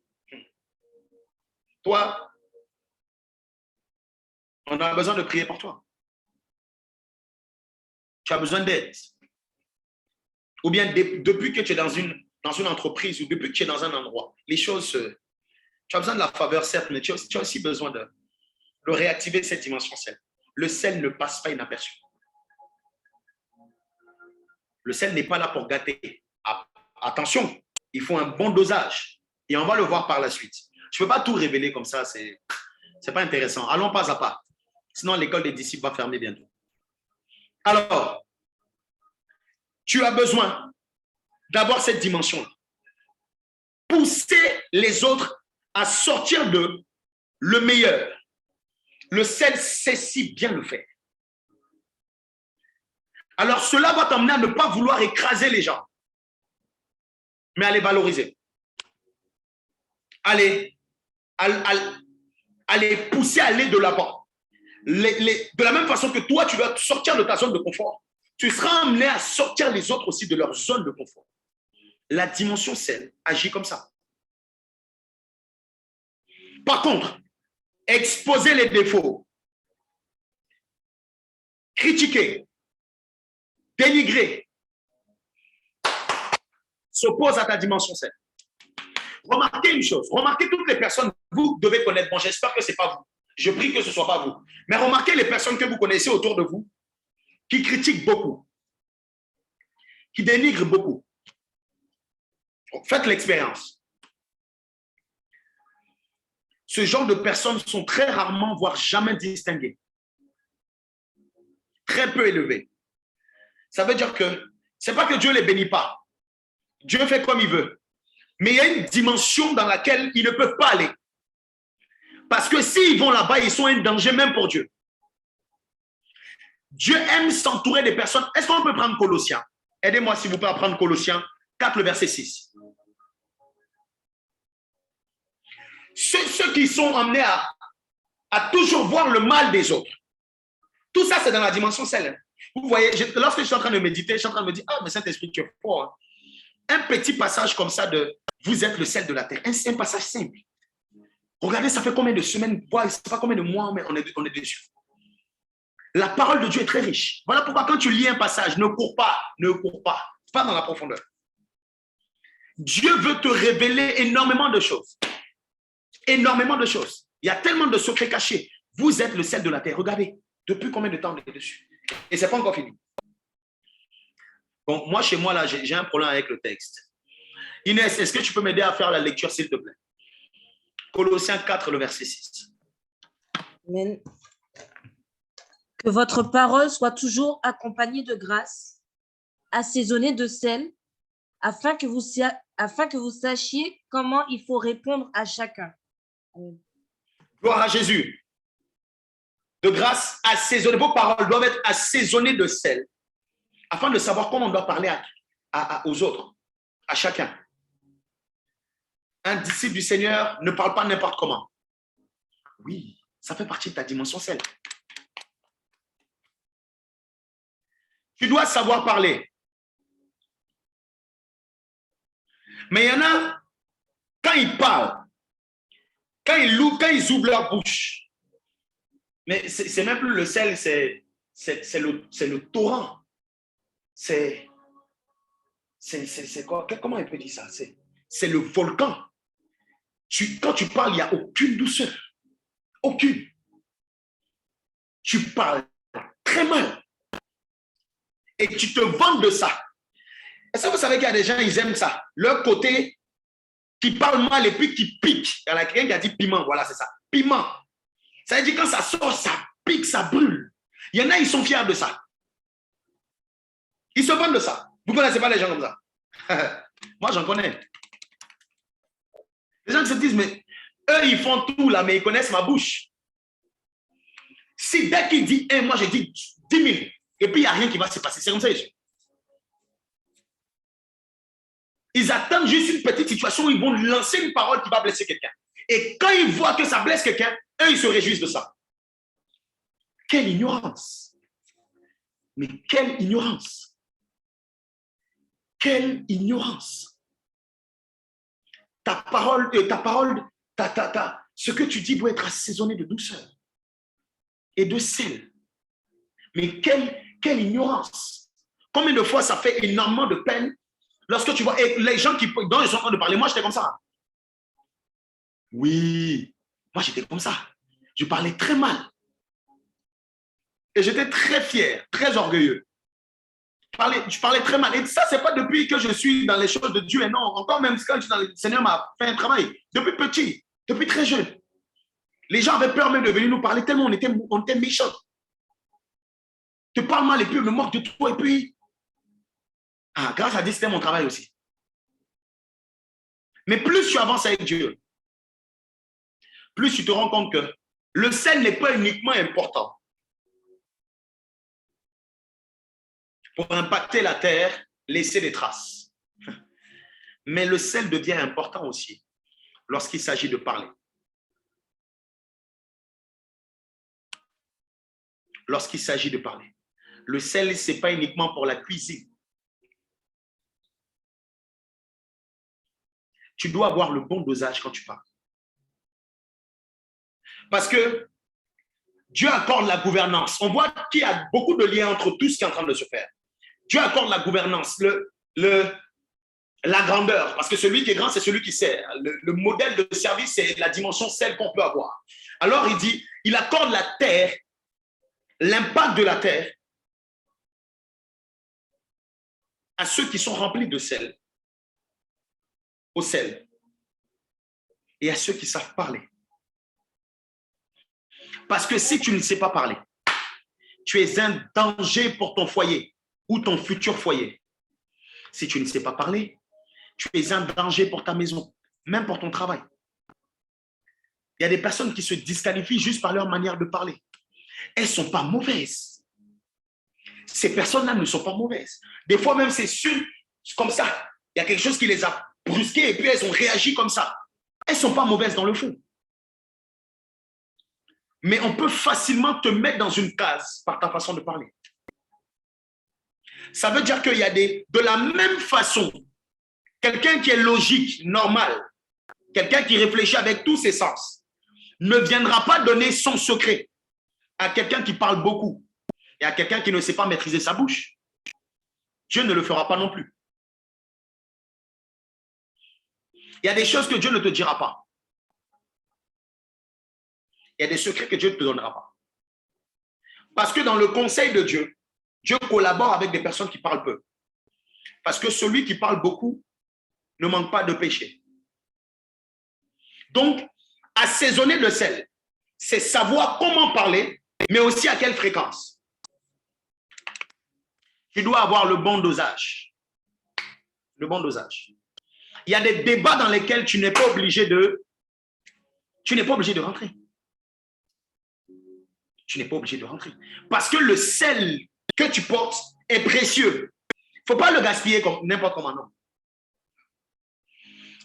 Toi, on a besoin de prier pour toi. Tu as besoin d'aide. Ou bien depuis que tu es dans une entreprise ou depuis que tu es dans un endroit, les choses, tu as besoin de la faveur, certes, mais tu as aussi besoin de réactiver cette dimension sel. Le sel ne passe pas inaperçu. Le sel n'est pas là pour gâter. Attention, il faut un bon dosage. Et on va le voir par la suite. Je ne peux pas tout révéler comme ça, c'est pas intéressant. Allons pas à pas. Sinon, l'école des disciples va fermer bientôt. Alors, tu as besoin d'avoir cette dimension-là. Pousser les autres à sortir de le meilleur. Le sel sait si bien le faire. Alors cela va t'amener à ne pas vouloir écraser les gens, mais à les valoriser. À les pousser à aller de l'avant. De la même façon que toi, tu dois sortir de ta zone de confort, tu seras amené à sortir les autres aussi de leur zone de confort. La dimension sel agit comme ça. Par contre, exposer les défauts, critiquer, dénigrer, s'oppose à ta dimension sel. Remarquez une chose, remarquez toutes les personnes que vous devez connaître. Bon, j'espère que ce n'est pas vous. Je prie que ce ne soit pas vous. Mais remarquez les personnes que vous connaissez autour de vous qui critiquent beaucoup, qui dénigrent beaucoup. Faites l'expérience. Ce genre de personnes sont très rarement, voire jamais distinguées. Très peu élevées. Ça veut dire que ce n'est pas que Dieu ne les bénit pas. Dieu fait comme il veut. Mais il y a une dimension dans laquelle ils ne peuvent pas aller. Parce que s'ils vont là-bas, ils sont un danger même pour Dieu. Dieu aime s'entourer des personnes. Est-ce qu'on peut prendre Colossiens? Aidez-moi s'il vous plaît à prendre Colossiens 4, le verset 6. Ceux qui sont amenés à toujours voir le mal des autres. Tout ça, c'est dans la dimension celle. Vous voyez, lorsque je suis en train de méditer, je suis en train de me dire, ah, mais Saint-Esprit, tu es fort. Hein. Un petit passage comme ça de « Vous êtes le sel de la terre ». Un passage simple. Regardez, ça fait combien de semaines, ça fait combien de mois, mais on est dessus. La parole de Dieu est très riche. Voilà pourquoi quand tu lis un passage, ne cours pas. Pas dans la profondeur. Dieu veut te révéler énormément de choses. Énormément de choses. Il y a tellement de secrets cachés. Vous êtes le sel de la terre. Regardez, depuis combien de temps on est dessus. Et ce n'est pas encore fini. Bon, moi, chez moi, là, j'ai un problème avec le texte. Inès, est-ce que tu peux m'aider à faire la lecture, s'il te plaît? Colossiens 4, le verset 6. Amen. Que votre parole soit toujours accompagnée de grâce, assaisonnée de sel, afin que vous sachiez comment il faut répondre à chacun. Amen. Gloire à Jésus. De grâce assaisonnée. Vos paroles doivent être assaisonnées de sel, afin de savoir comment on doit parler aux autres, à chacun. Un disciple du Seigneur ne parle pas n'importe comment. Oui, ça fait partie de ta dimension sel. Tu dois savoir parler. Mais il y en a, quand ils parlent, quand ils ouvrent leur bouche, mais c'est même plus le sel, c'est le torrent. C'est quoi? Comment on peut dire ça? C'est le volcan. Quand tu parles, il n'y a aucune douceur. Aucune. Tu parles très mal. Et tu te vantes de ça. Est-ce que vous savez qu'il y a des gens, ils aiment ça? Leur côté qui parle mal et puis qui pique. Il y en a quelqu'un qui a dit piment. Voilà, c'est ça. Piment. Ça veut dire quand ça sort, ça pique, ça brûle. Il y en a, ils sont fiers de ça. Ils se vantent de ça. Vous ne connaissez pas les gens comme ça? Moi, j'en connais. Les gens qui se disent, mais eux, ils font tout là, mais ils connaissent ma bouche. Si dès qu'il dit 1, moi, je dis 10 000. Et puis, il n'y a rien qui va se passer. C'est comme ça. Ils attendent juste une petite situation où ils vont lancer une parole qui va blesser quelqu'un. Et quand ils voient que ça blesse quelqu'un, eux, ils se réjouissent de ça. Quelle ignorance! Mais quelle ignorance! Quelle ignorance! Ta parole, ce que tu dis doit être assaisonné de douceur et de sel. Mais quelle ignorance! Combien de fois ça fait énormément de peine lorsque tu vois les gens dont ils sont en train de parler. Moi, j'étais comme ça. Oui, moi, j'étais comme ça. Je parlais très mal. Et j'étais très fier, très orgueilleux. Je parlais très mal. Et ça, ce n'est pas depuis que je suis dans les choses de Dieu. Et non, encore même quand le Seigneur m'a fait un travail. Depuis petit, depuis très jeune. Les gens avaient peur même de venir nous parler tellement on était méchants. Tu parles mal et puis on me moque de toi. Et puis, grâce à Dieu, c'était mon travail aussi. Mais plus tu avances avec Dieu, plus tu te rends compte que le sel n'est pas uniquement important pour impacter la terre, laisser des traces. Mais le sel devient important aussi lorsqu'il s'agit de parler. Lorsqu'il s'agit de parler. Le sel, ce n'est pas uniquement pour la cuisine. Tu dois avoir le bon dosage quand tu parles. Parce que Dieu accorde la gouvernance. On voit qu'il y a beaucoup de liens entre tout ce qui est en train de se faire. Dieu accorde la gouvernance, la grandeur. Parce que celui qui est grand, c'est celui qui sert. Le modèle de service, c'est la dimension celle qu'on peut avoir. Alors, il dit, il accorde la terre, l'impact de la terre, à ceux qui sont remplis de sel, au sel, et à ceux qui savent parler. Parce que si tu ne sais pas parler, tu es un danger pour ton foyer ou ton futur foyer. Si tu ne sais pas parler, tu es un danger pour ta maison, même pour ton travail. Il y a des personnes qui se disqualifient juste par leur manière de parler. Elles ne sont pas mauvaises. Ces personnes-là ne sont pas mauvaises. Des fois même, c'est sûr, comme ça. Il y a quelque chose qui les a brusquées et puis elles ont réagi comme ça. Elles ne sont pas mauvaises dans le fond. Mais on peut facilement te mettre dans une case par ta façon de parler. Ça veut dire qu'il y a de la même façon, quelqu'un qui est logique, normal, quelqu'un qui réfléchit avec tous ses sens, ne viendra pas donner son secret à quelqu'un qui parle beaucoup et à quelqu'un qui ne sait pas maîtriser sa bouche. Dieu ne le fera pas non plus. Il y a des choses que Dieu ne te dira pas. Il y a des secrets que Dieu ne te donnera pas. Parce que dans le conseil de Dieu, Dieu collabore avec des personnes qui parlent peu. Parce que celui qui parle beaucoup ne manque pas de péché. Donc, assaisonner le sel, c'est savoir comment parler, mais aussi à quelle fréquence. Tu dois avoir le bon dosage. Le bon dosage. Il y a des débats dans lesquels tu n'es pas obligé de rentrer. Tu n'es pas obligé de rentrer. Parce que le sel que tu portes est précieux. Il ne faut pas le gaspiller comme n'importe comment, non.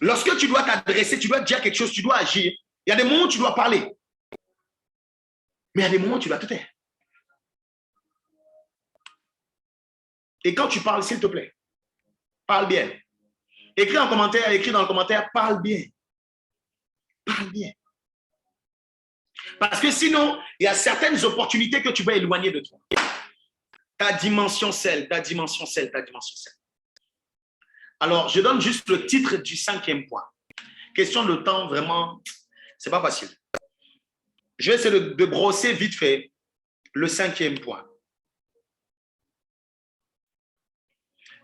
Lorsque tu dois t'adresser, tu dois dire quelque chose, tu dois agir. Il y a des moments où tu dois parler. Mais il y a des moments où tu dois te taire. Et quand tu parles, s'il te plaît, parle bien. Écris dans le commentaire, parle bien. Parle bien. Parce que sinon, il y a certaines opportunités que tu vas éloigner de toi. Ta dimension sel, ta dimension sel, ta dimension sel. Alors, je donne juste le titre du 5e point. Question de temps, vraiment, c'est pas facile. Je vais essayer de brosser vite fait le 5e point.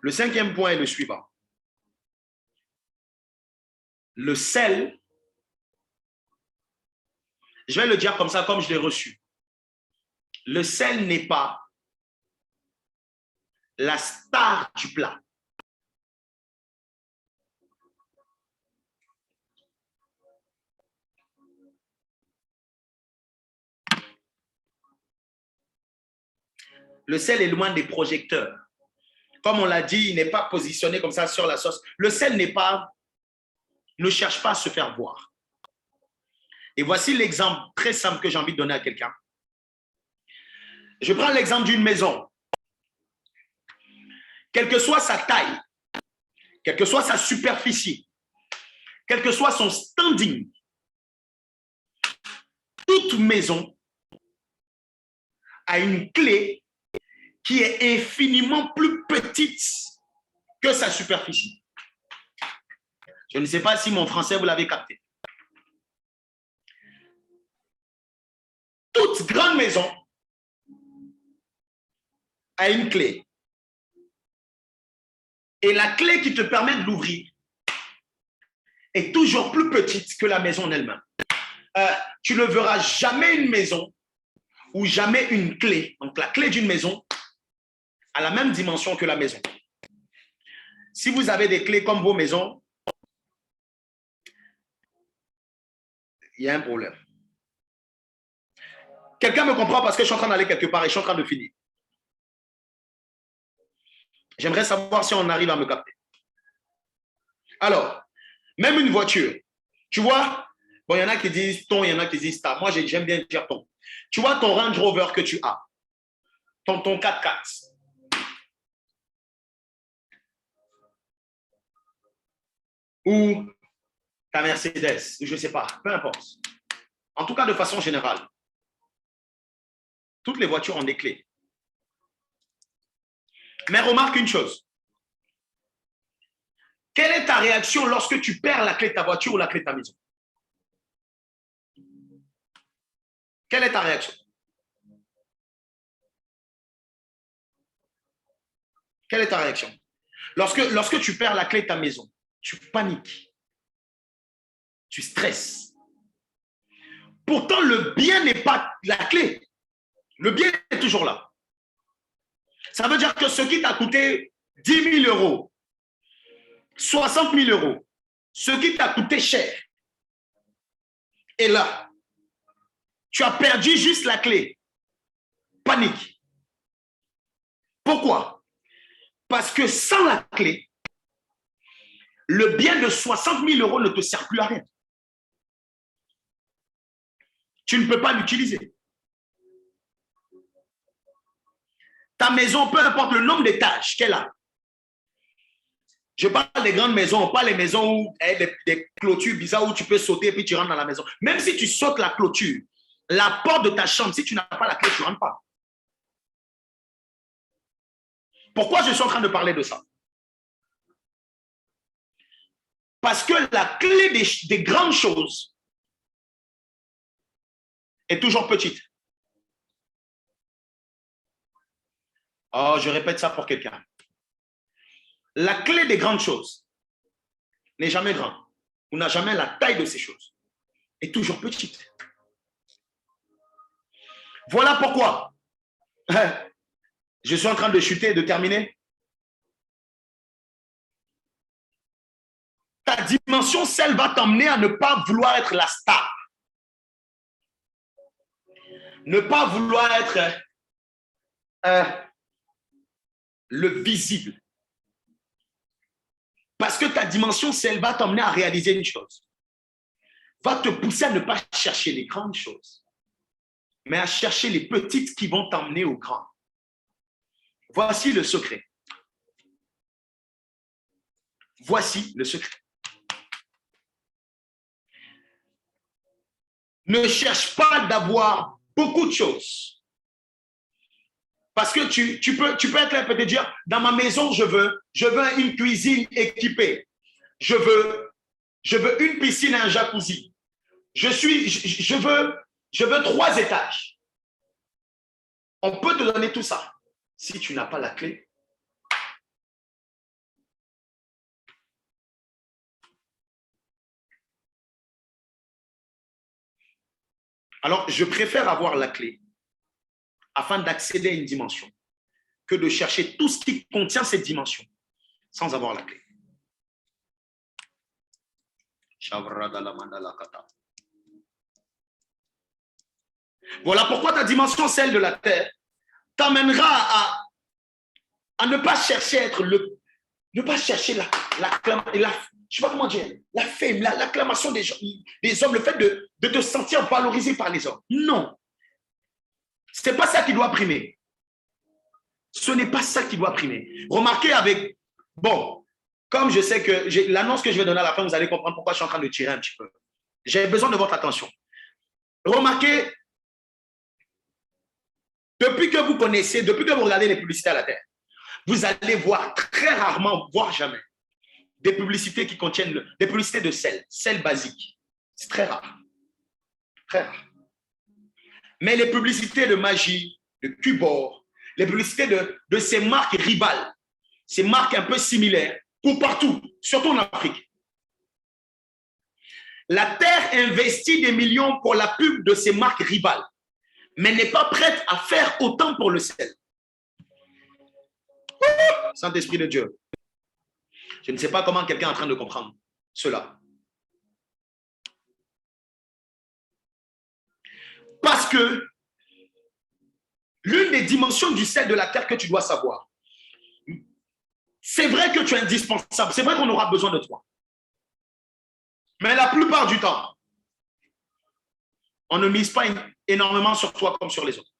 Le 5e point est le suivant. Le sel, je vais le dire comme ça, comme je l'ai reçu. Le sel n'est pas la star du plat. Le sel est loin des projecteurs. Comme on l'a dit, il n'est pas positionné comme ça sur la sauce. Le sel ne cherche pas à se faire voir. Et voici l'exemple très simple que j'ai envie de donner à quelqu'un. Je prends l'exemple d'une maison. Quelle que soit sa taille, quelle que soit sa superficie, quel que soit son standing, toute maison a une clé qui est infiniment plus petite que sa superficie. Je ne sais pas si mon français, vous l'avez capté. Toute grande maison a une clé. Et la clé qui te permet de l'ouvrir est toujours plus petite que la maison en elle-même. Tu ne verras jamais une maison ou jamais une clé. Donc, la clé d'une maison a la même dimension que la maison. Si vous avez des clés comme vos maisons, il y a un problème. Quelqu'un me comprend parce que je suis en train d'aller quelque part et je suis en train de finir. J'aimerais savoir si on arrive à me capter. Alors, même une voiture, tu vois, bon, il y en a qui disent ton, il y en a qui disent ta. Moi, j'aime bien dire ton. Tu vois ton Range Rover que tu as, ton 4x4. Ou ta Mercedes, je ne sais pas, peu importe. En tout cas, de façon générale, toutes les voitures ont des clés. Mais remarque une chose. Quelle est ta réaction lorsque tu perds la clé de ta voiture ou la clé de ta maison? Quelle est ta réaction? Quelle est ta réaction? Lorsque tu perds la clé de ta maison, tu paniques. Tu stresses. Pourtant, le bien n'est pas la clé. Le bien est toujours là. Ça veut dire que ce qui t'a coûté 10 000 euros, 60 000 euros, ce qui t'a coûté cher est là. Tu as perdu juste la clé. Panique. Pourquoi? Parce que sans la clé, le bien de 60 000 euros ne te sert plus à rien. Tu ne peux pas l'utiliser. Ta maison, peu importe le nombre d'étages qu'elle a. Je parle des grandes maisons, pas les maisons où il y a des clôtures bizarres où tu peux sauter et puis tu rentres dans la maison. Même si tu sautes la clôture, la porte de ta chambre, si tu n'as pas la clé, tu ne rentres pas. Pourquoi je suis en train de parler de ça? Parce que la clé des grandes choses est toujours petite. Oh, je répète ça pour quelqu'un. La clé des grandes choses n'est jamais grande. On n'a jamais la taille de ces choses. Est toujours petite. Voilà pourquoi je suis en train de chuter et de terminer. Ta dimension, celle va t'emmener à ne pas vouloir être la star. Ne pas vouloir être le visible. Parce que ta dimension, celle va t'emmener à réaliser une chose. Va te pousser à ne pas chercher les grandes choses, mais à chercher les petites qui vont t'emmener au grand. Voici le secret. Voici le secret. Ne cherche pas d'avoir beaucoup de choses. Parce que tu peux être là et peut te dire, dans ma maison, je veux une cuisine équipée. Je veux une piscine et un jacuzzi. Je veux 3 étages. On peut te donner tout ça. Si tu n'as pas la clé, alors je préfère avoir la clé afin d'accéder à une dimension que de chercher tout ce qui contient cette dimension sans avoir la clé. Voilà pourquoi ta dimension, celle de la terre, t'amènera à ne pas chercher à être ne pas chercher je sais pas comment dire, la fame, l'acclamation des hommes, le fait de te sentir valorisé par les hommes. Non. Ce n'est pas ça qui doit primer. Ce n'est pas ça qui doit primer. Remarquez avec, bon, comme je sais que l'annonce que je vais donner à la fin, vous allez comprendre pourquoi je suis en train de tirer un petit peu. J'ai besoin de votre attention. Remarquez, depuis que vous connaissez, depuis que vous regardez les publicités à la terre, vous allez voir très rarement, voire jamais, des publicités qui contiennent, des publicités de sel basique. C'est très rare. Très rare. Mais les publicités de magie, de Cubor, les publicités de ces marques rivales, ces marques un peu similaires, pour partout, surtout en Afrique. La terre investit des millions pour la pub de ces marques rivales, mais n'est pas prête à faire autant pour le sel. Saint-Esprit de Dieu. Je ne sais pas comment quelqu'un est en train de comprendre cela. Parce que l'une des dimensions du sel de la terre que tu dois savoir, C'est vrai que tu es indispensable. C'est vrai qu'on aura besoin de toi. Mais la plupart du temps, on ne mise pas énormément sur toi comme sur les autres.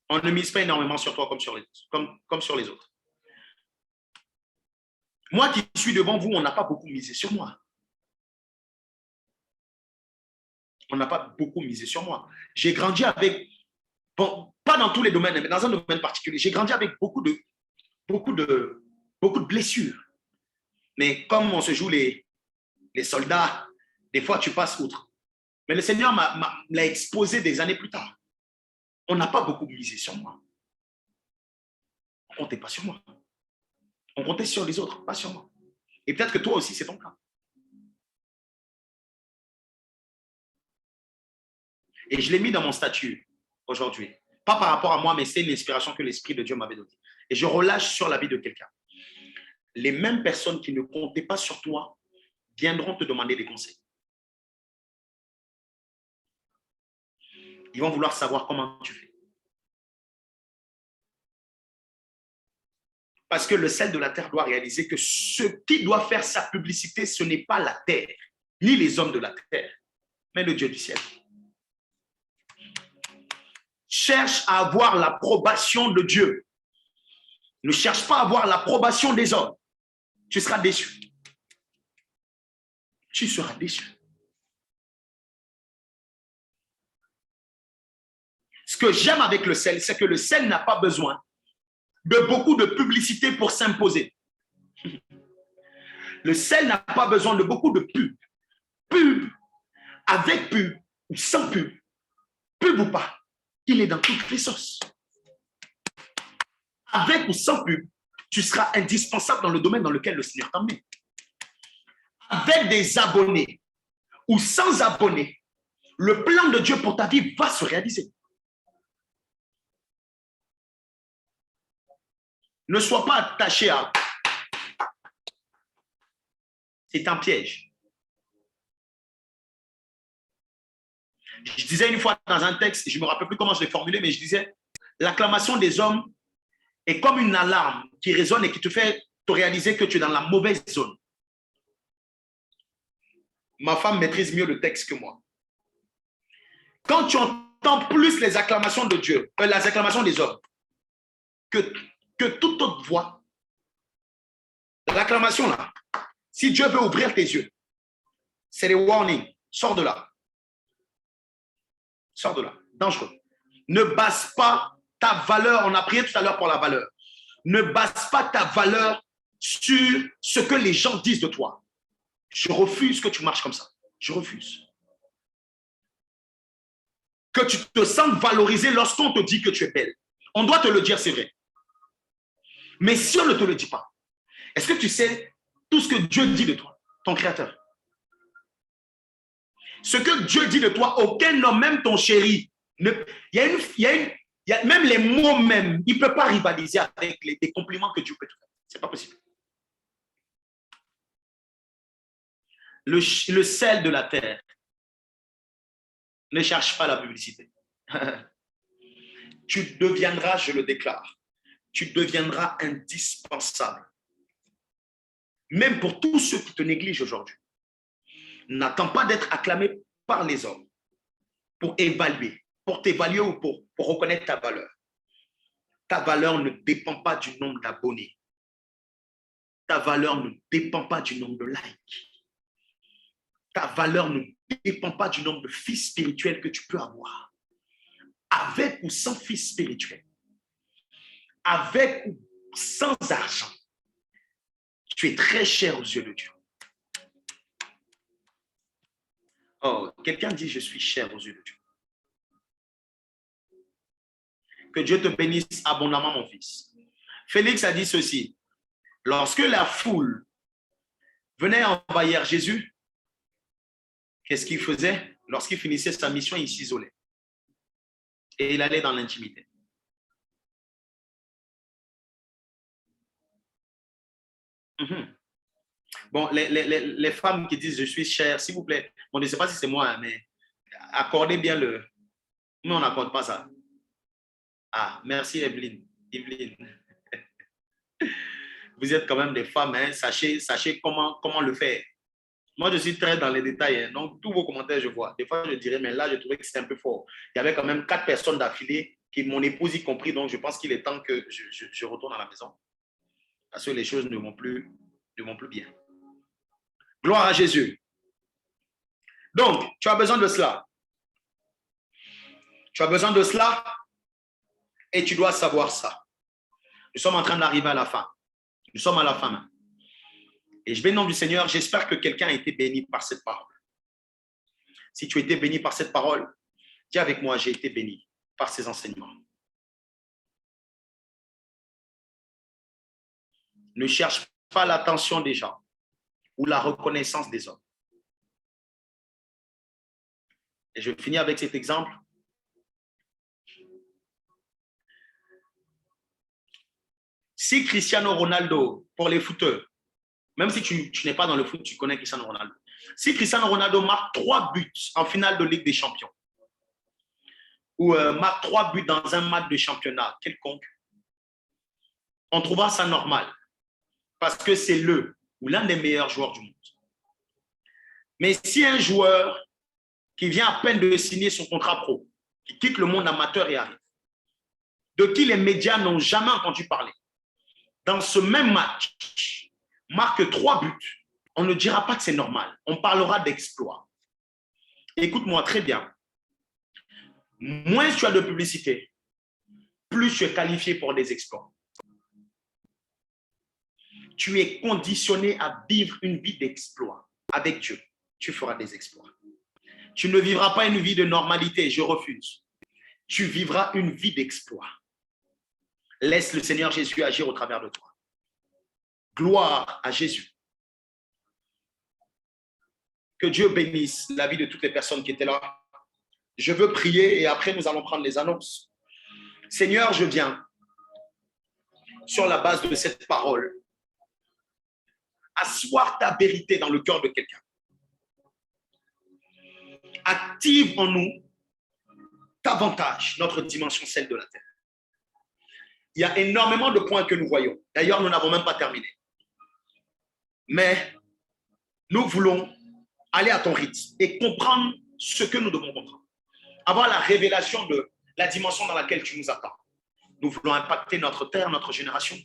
On ne mise pas énormément sur toi comme sur les autres. Moi qui suis devant vous, on n'a pas beaucoup misé sur moi. On n'a pas beaucoup misé sur moi. J'ai grandi avec, bon, pas dans tous les domaines, mais dans un domaine particulier, j'ai grandi avec beaucoup de blessures. Mais comme on se joue les soldats, des fois tu passes outre. Mais le Seigneur l'a exposé des années plus tard. On n'a pas beaucoup misé sur moi. On ne comptait pas sur moi. On comptait sur les autres, pas sur moi. Et peut-être que toi aussi, c'est ton cas. Et je l'ai mis dans mon statut aujourd'hui. Pas par rapport à moi, mais c'est une inspiration que l'Esprit de Dieu m'avait donnée. Et je relâche sur la vie de quelqu'un. Les mêmes personnes qui ne comptaient pas sur toi viendront te demander des conseils. Ils vont vouloir savoir comment tu fais. Parce que le sel de la terre doit réaliser que ce qui doit faire sa publicité, ce n'est pas la terre, ni les hommes de la terre, mais le Dieu du ciel. Cherche à avoir l'approbation de Dieu. Ne cherche pas à avoir l'approbation des hommes. Tu seras déçu. Tu seras déçu. Ce que j'aime avec le sel, c'est que le sel n'a pas besoin de beaucoup de publicité pour s'imposer. Le sel n'a pas besoin de beaucoup de pub. Pub, avec pub ou sans pub, pub ou pas, il est dans toutes les sauces. Avec ou sans pub, tu seras indispensable dans le domaine dans lequel le Seigneur t'emmène. Avec des abonnés ou sans abonnés, le plan de Dieu pour ta vie va se réaliser. Ne sois pas attaché à... C'est un piège. Je disais une fois dans un texte, je ne me rappelle plus comment je l'ai formulé, mais je disais, l'acclamation des hommes est comme une alarme qui résonne et qui te fait te réaliser que tu es dans la mauvaise zone. Ma femme maîtrise mieux le texte que moi. Quand tu entends plus les acclamations de Dieu, les acclamations des hommes, que toute autre voix, l'acclamation là, si Dieu veut ouvrir tes yeux, c'est des warnings. Sors de là. Sors de là. Dangereux. Ne base pas ta valeur, on a prié tout à l'heure pour la valeur. Ne base pas ta valeur sur ce que les gens disent de toi. Je refuse que tu marches comme ça. Je refuse. Que tu te sentes valorisé lorsqu'on te dit que tu es belle. On doit te le dire, c'est vrai. Mais si on ne te le dit pas, est-ce que tu sais tout ce que Dieu dit de toi, ton créateur? Ce que Dieu dit de toi, aucun homme, même ton chéri, il y a même les mots même, il ne peut pas rivaliser avec les compliments que Dieu peut te faire. Ce n'est pas possible. Le sel de la terre ne cherche pas la publicité. Tu deviendras, je le déclare, tu deviendras indispensable. Même pour tous ceux qui te négligent aujourd'hui. N'attends pas d'être acclamé par les hommes pour évaluer, pour t'évaluer ou pour reconnaître ta valeur. Ta valeur ne dépend pas du nombre d'abonnés. Ta valeur ne dépend pas du nombre de likes. Ta valeur ne dépend pas du nombre de fils spirituels que tu peux avoir. Avec ou sans fils spirituel, avec ou sans argent, tu es très cher aux yeux de Dieu. Oh, quelqu'un dit, je suis cher aux yeux de Dieu. Que Dieu te bénisse abondamment, mon fils. Félix a dit ceci. Lorsque la foule venait envahir Jésus, qu'est-ce qu'il faisait? Lorsqu'il finissait sa mission, il s'isolait. Et il allait dans l'intimité. Bon, les femmes qui disent je suis chère, s'il vous plaît, on ne sait pas si c'est moi, mais accordez bien le... Mais on n'accorde pas ça. Ah, merci Evelyne. Yveline. Vous êtes quand même des femmes, hein? Sachez comment le faire. Moi, je suis très dans les détails, hein? Donc tous vos commentaires, je vois. Des fois, je dirais, mais là, je trouvais que c'était un peu fort. Il y avait quand même 4 personnes d'affilée, mon épouse y compris, donc je pense qu'il est temps que je retourne à la maison. Parce que les choses ne vont plus bien. Gloire à Jésus. Donc, tu as besoin de cela. Tu as besoin de cela et tu dois savoir ça. Nous sommes en train d'arriver à la fin. Nous sommes à la fin. Et je bénis le nom du Seigneur. J'espère que quelqu'un a été béni par cette parole. Si tu as été béni par cette parole, dis avec moi, j'ai été béni par ces enseignements. Ne cherche pas l'attention des gens ou la reconnaissance des hommes. Et je finis avec cet exemple. Si Cristiano Ronaldo, pour les footeurs, même si tu n'es pas dans le foot, tu connais Cristiano Ronaldo. Si Cristiano Ronaldo marque 3 buts en finale de Ligue des Champions, ou marque 3 buts dans un match de championnat quelconque, on trouvera ça normal, parce que c'est le ou l'un des meilleurs joueurs du monde. Mais si un joueur qui vient à peine de signer son contrat pro, qui quitte le monde amateur et arrive, de qui les médias n'ont jamais entendu parler, dans ce même match, marque 3 buts, on ne dira pas que c'est normal. On parlera d'exploit. Écoute-moi très bien. Moins tu as de publicité, plus tu es qualifié pour des exploits. Tu es conditionné à vivre une vie d'exploit. Avec Dieu, tu feras des exploits. Tu ne vivras pas une vie de normalité, je refuse. Tu vivras une vie d'exploit. Laisse le Seigneur Jésus agir au travers de toi. Gloire à Jésus. Que Dieu bénisse la vie de toutes les personnes qui étaient là. Je veux prier et après nous allons prendre les annonces. Seigneur, je viens sur la base de cette parole asseoir ta vérité dans le cœur de quelqu'un. Active en nous davantage notre dimension, celle de la terre. Il y a énormément de points que nous voyons. D'ailleurs, nous n'avons même pas terminé. Mais nous voulons aller à ton rythme et comprendre ce que nous devons comprendre. Avoir la révélation de la dimension dans laquelle tu nous attends. Nous voulons impacter notre terre, notre génération.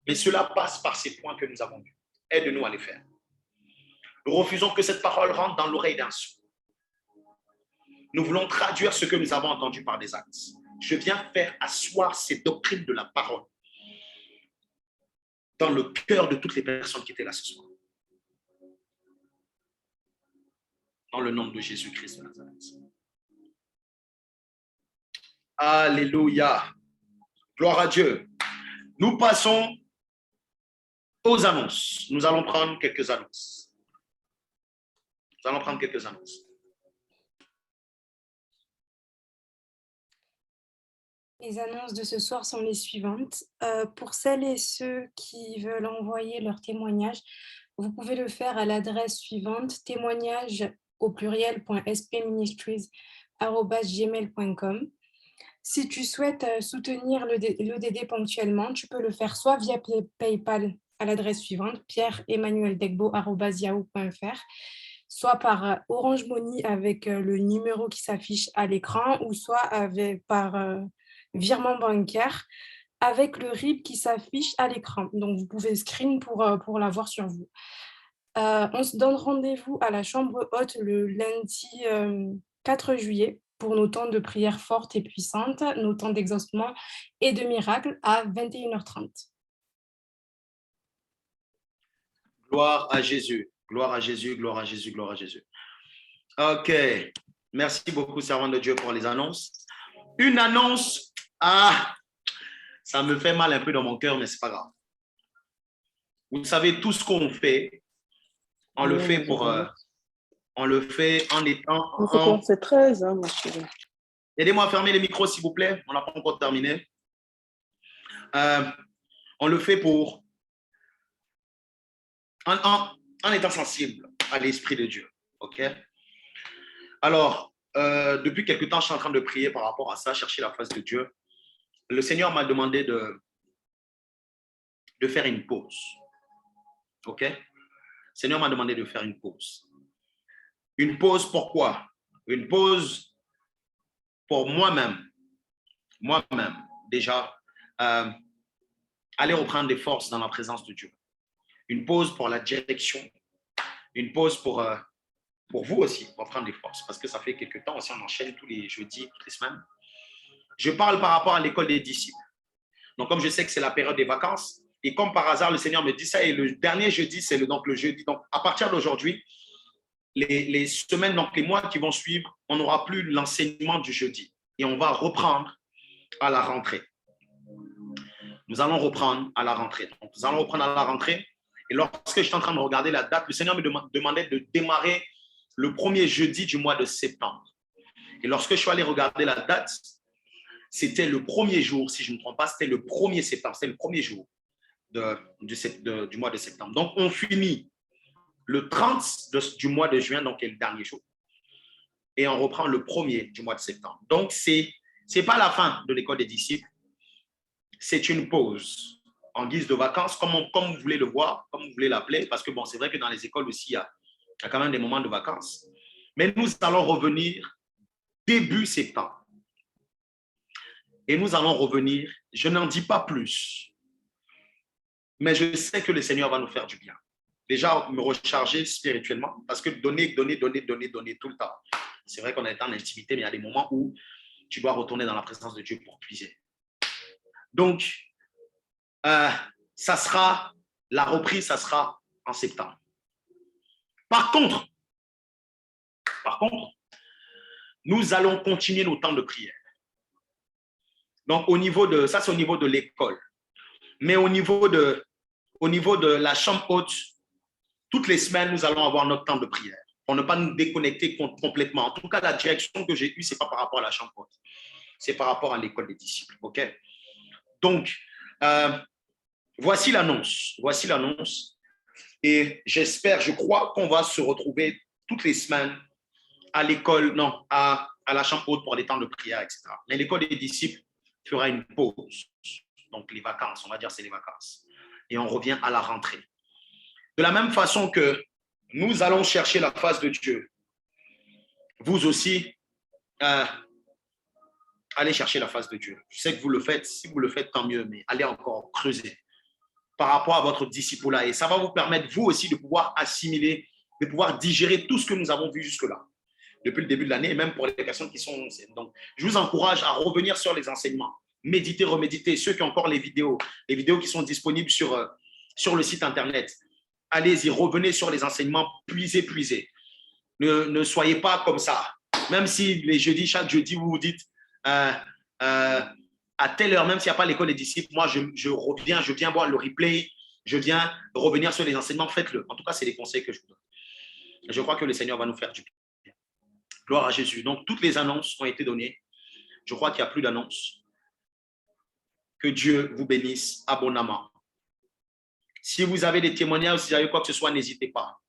Mais cela passe par ces points que nous avons vus. Aide-nous à les faire. Nous refusons que cette parole rentre dans l'oreille d'un sourd. Nous voulons traduire ce que nous avons entendu par des actes. Je viens faire asseoir ces doctrines de la parole dans le cœur de toutes les personnes qui étaient là ce soir. Dans le nom de Jésus-Christ de Nazareth. Alléluia. Gloire à Dieu. Nous passons aux annonces. Nous allons prendre quelques annonces. Les annonces de ce soir sont les suivantes. Pour celles et ceux qui veulent envoyer leur témoignage, vous pouvez le faire à l'adresse suivante, témoignage@spministries@gmail.com. Si tu souhaites soutenir l'EDD ponctuellement, tu peux le faire soit via PayPal à l'adresse suivante, pierre-emmanuel-degbo@yahoo.fr, soit par Orange Money avec le numéro qui s'affiche à l'écran, ou soit par virement bancaire avec le RIB qui s'affiche à l'écran. Donc, vous pouvez screen pour l'avoir sur vous. On se donne rendez-vous à la chambre haute le lundi 4 juillet pour nos temps de prière fortes et puissantes, nos temps d'exaucement et de miracles à 21h30. Gloire à Jésus, gloire à Jésus, gloire à Jésus, gloire à Jésus. Ok, merci beaucoup, servant de Dieu, pour les annonces. Une annonce, ça me fait mal un peu dans mon cœur, mais c'est pas grave. Vous savez, tout ce qu'on fait, on le fait pour... on le fait en étant... C'est 13, hein, ma chérie. Aidez-moi à fermer les micros, s'il vous plaît. On n'a pas encore terminé. On le fait pour... En étant sensible à l'Esprit de Dieu. OK? Alors, depuis quelque temps, je suis en train de prier par rapport à ça, chercher la face de Dieu. Le Seigneur m'a demandé de faire une pause. OK? Le Seigneur m'a demandé de faire une pause. Une pause pourquoi? Une pause pour moi-même. Moi-même, déjà, aller reprendre des forces dans la présence de Dieu. Une pause pour la direction. Une pause pour vous aussi, pour prendre des forces. Parce que ça fait quelques temps aussi, on enchaîne tous les jeudis, toutes les semaines. Je parle par rapport à l'école des disciples. Donc, comme je sais que c'est la période des vacances, et comme par hasard, le Seigneur me dit ça, et le dernier jeudi, c'est le jeudi. Donc, à partir d'aujourd'hui, les semaines, donc les mois qui vont suivre, on n'aura plus l'enseignement du jeudi. Et on va reprendre à la rentrée. Nous allons reprendre à la rentrée. Donc, nous allons reprendre à la rentrée. Et lorsque je suis en train de regarder la date, le Seigneur me demandait de démarrer le premier jeudi du mois de septembre. Et lorsque je suis allé regarder la date, c'était le premier jour, si je ne me trompe pas, c'était le 1er septembre, c'était le premier jour du mois de septembre. Donc, on finit le 30 du mois de juin, donc qui est le dernier jour. Et on reprend le 1er du mois de septembre. Donc, ce n'est pas la fin de l'école des disciples, c'est une pause en guise de vacances, comme vous voulez le voir, comme vous voulez l'appeler, parce que bon, c'est vrai que dans les écoles aussi, il y a quand même des moments de vacances. Mais nous allons revenir début septembre. Et nous allons revenir, je n'en dis pas plus, mais je sais que le Seigneur va nous faire du bien. Déjà, me recharger spirituellement, parce que donner tout le temps. C'est vrai qu'on est en intimité, mais il y a des moments où tu dois retourner dans la présence de Dieu pour puiser. Donc, la reprise, ça sera en septembre. Par contre, nous allons continuer nos temps de prière. Donc, ça c'est au niveau de l'école. Mais au niveau de la chambre haute, toutes les semaines, nous allons avoir notre temps de prière pour ne pas nous déconnecter complètement. En tout cas, la direction que j'ai eue, ce n'est pas par rapport à la chambre haute. C'est par rapport à l'école des disciples. OK? Donc, voici l'annonce. Voici l'annonce. Et j'espère, je crois qu'on va se retrouver toutes les semaines à l'école, non, à la chambre haute pour des temps de prière, etc. Mais l'école des disciples fera une pause. Donc, les vacances, on va dire c'est les vacances. Et on revient à la rentrée. De la même façon que nous allons chercher la face de Dieu, vous aussi, allez chercher la face de Dieu. Je sais que vous le faites. Si vous le faites, tant mieux, mais allez encore creuser par rapport à votre disciple-là. Et ça va vous permettre, vous aussi, de pouvoir assimiler, de pouvoir digérer tout ce que nous avons vu jusque-là, depuis le début de l'année, et même pour les personnes qui sont... Donc, je vous encourage à revenir sur les enseignements. Méditez, reméditez. Ceux qui ont encore les vidéos qui sont disponibles sur le site Internet, allez-y, revenez sur les enseignements, puisez. Ne soyez pas comme ça. Même si les jeudis, chaque jeudi, vous vous dites à telle heure, même s'il n'y a pas l'école des disciples, moi, je viens voir le replay, je viens revenir sur les enseignements, faites-le. En tout cas, c'est les conseils que je vous donne. Je crois que le Seigneur va nous faire du bien. Gloire à Jésus. Donc, toutes les annonces ont été données. Je crois qu'il n'y a plus d'annonces. Que Dieu vous bénisse abondamment. Si vous avez des témoignages, si vous avez quoi que ce soit, n'hésitez pas.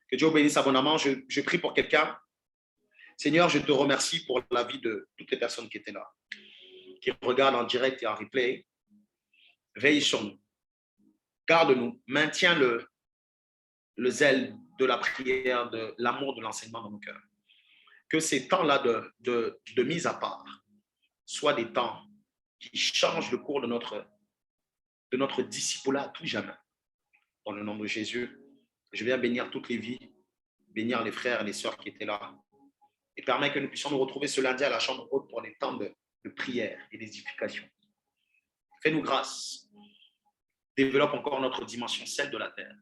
Que Dieu vous bénisse abondamment. Je prie pour quelqu'un. Seigneur, je te remercie pour la vie de toutes les personnes qui étaient là, qui regardent en direct et en replay. Veille sur nous. Garde-nous. Maintiens le zèle de la prière, de l'amour, de l'enseignement dans nos cœurs. Que ces temps-là de mise à part soient des temps qui changent le cours de notre disciple-là à tout jamais. Dans le nom de Jésus, je viens bénir toutes les vies, bénir les frères et les sœurs qui étaient là, et permettre que nous puissions nous retrouver ce lundi à la chambre haute pour des temps de prière et d'édification. Fais-nous grâce. Développe encore notre dimension, celle de la terre,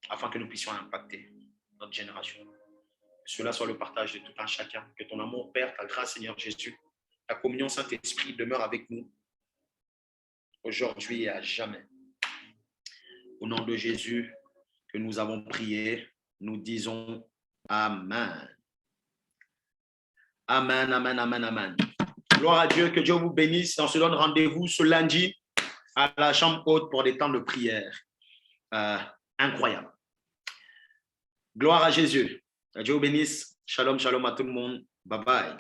afin que nous puissions impacter notre génération. Que cela soit le partage de tout un chacun. Que ton amour, Père, ta grâce, Seigneur Jésus, ta communion, Saint-Esprit, demeure avec nous aujourd'hui et à jamais. Au nom de Jésus que nous avons prié, nous disons Amen. Amen, amen, amen, amen. Gloire à Dieu, que Dieu vous bénisse. On se donne rendez-vous ce lundi à la chambre haute pour des temps de prière. Incroyable. Gloire à Jésus. Que Dieu vous bénisse. Shalom, shalom à tout le monde. Bye bye.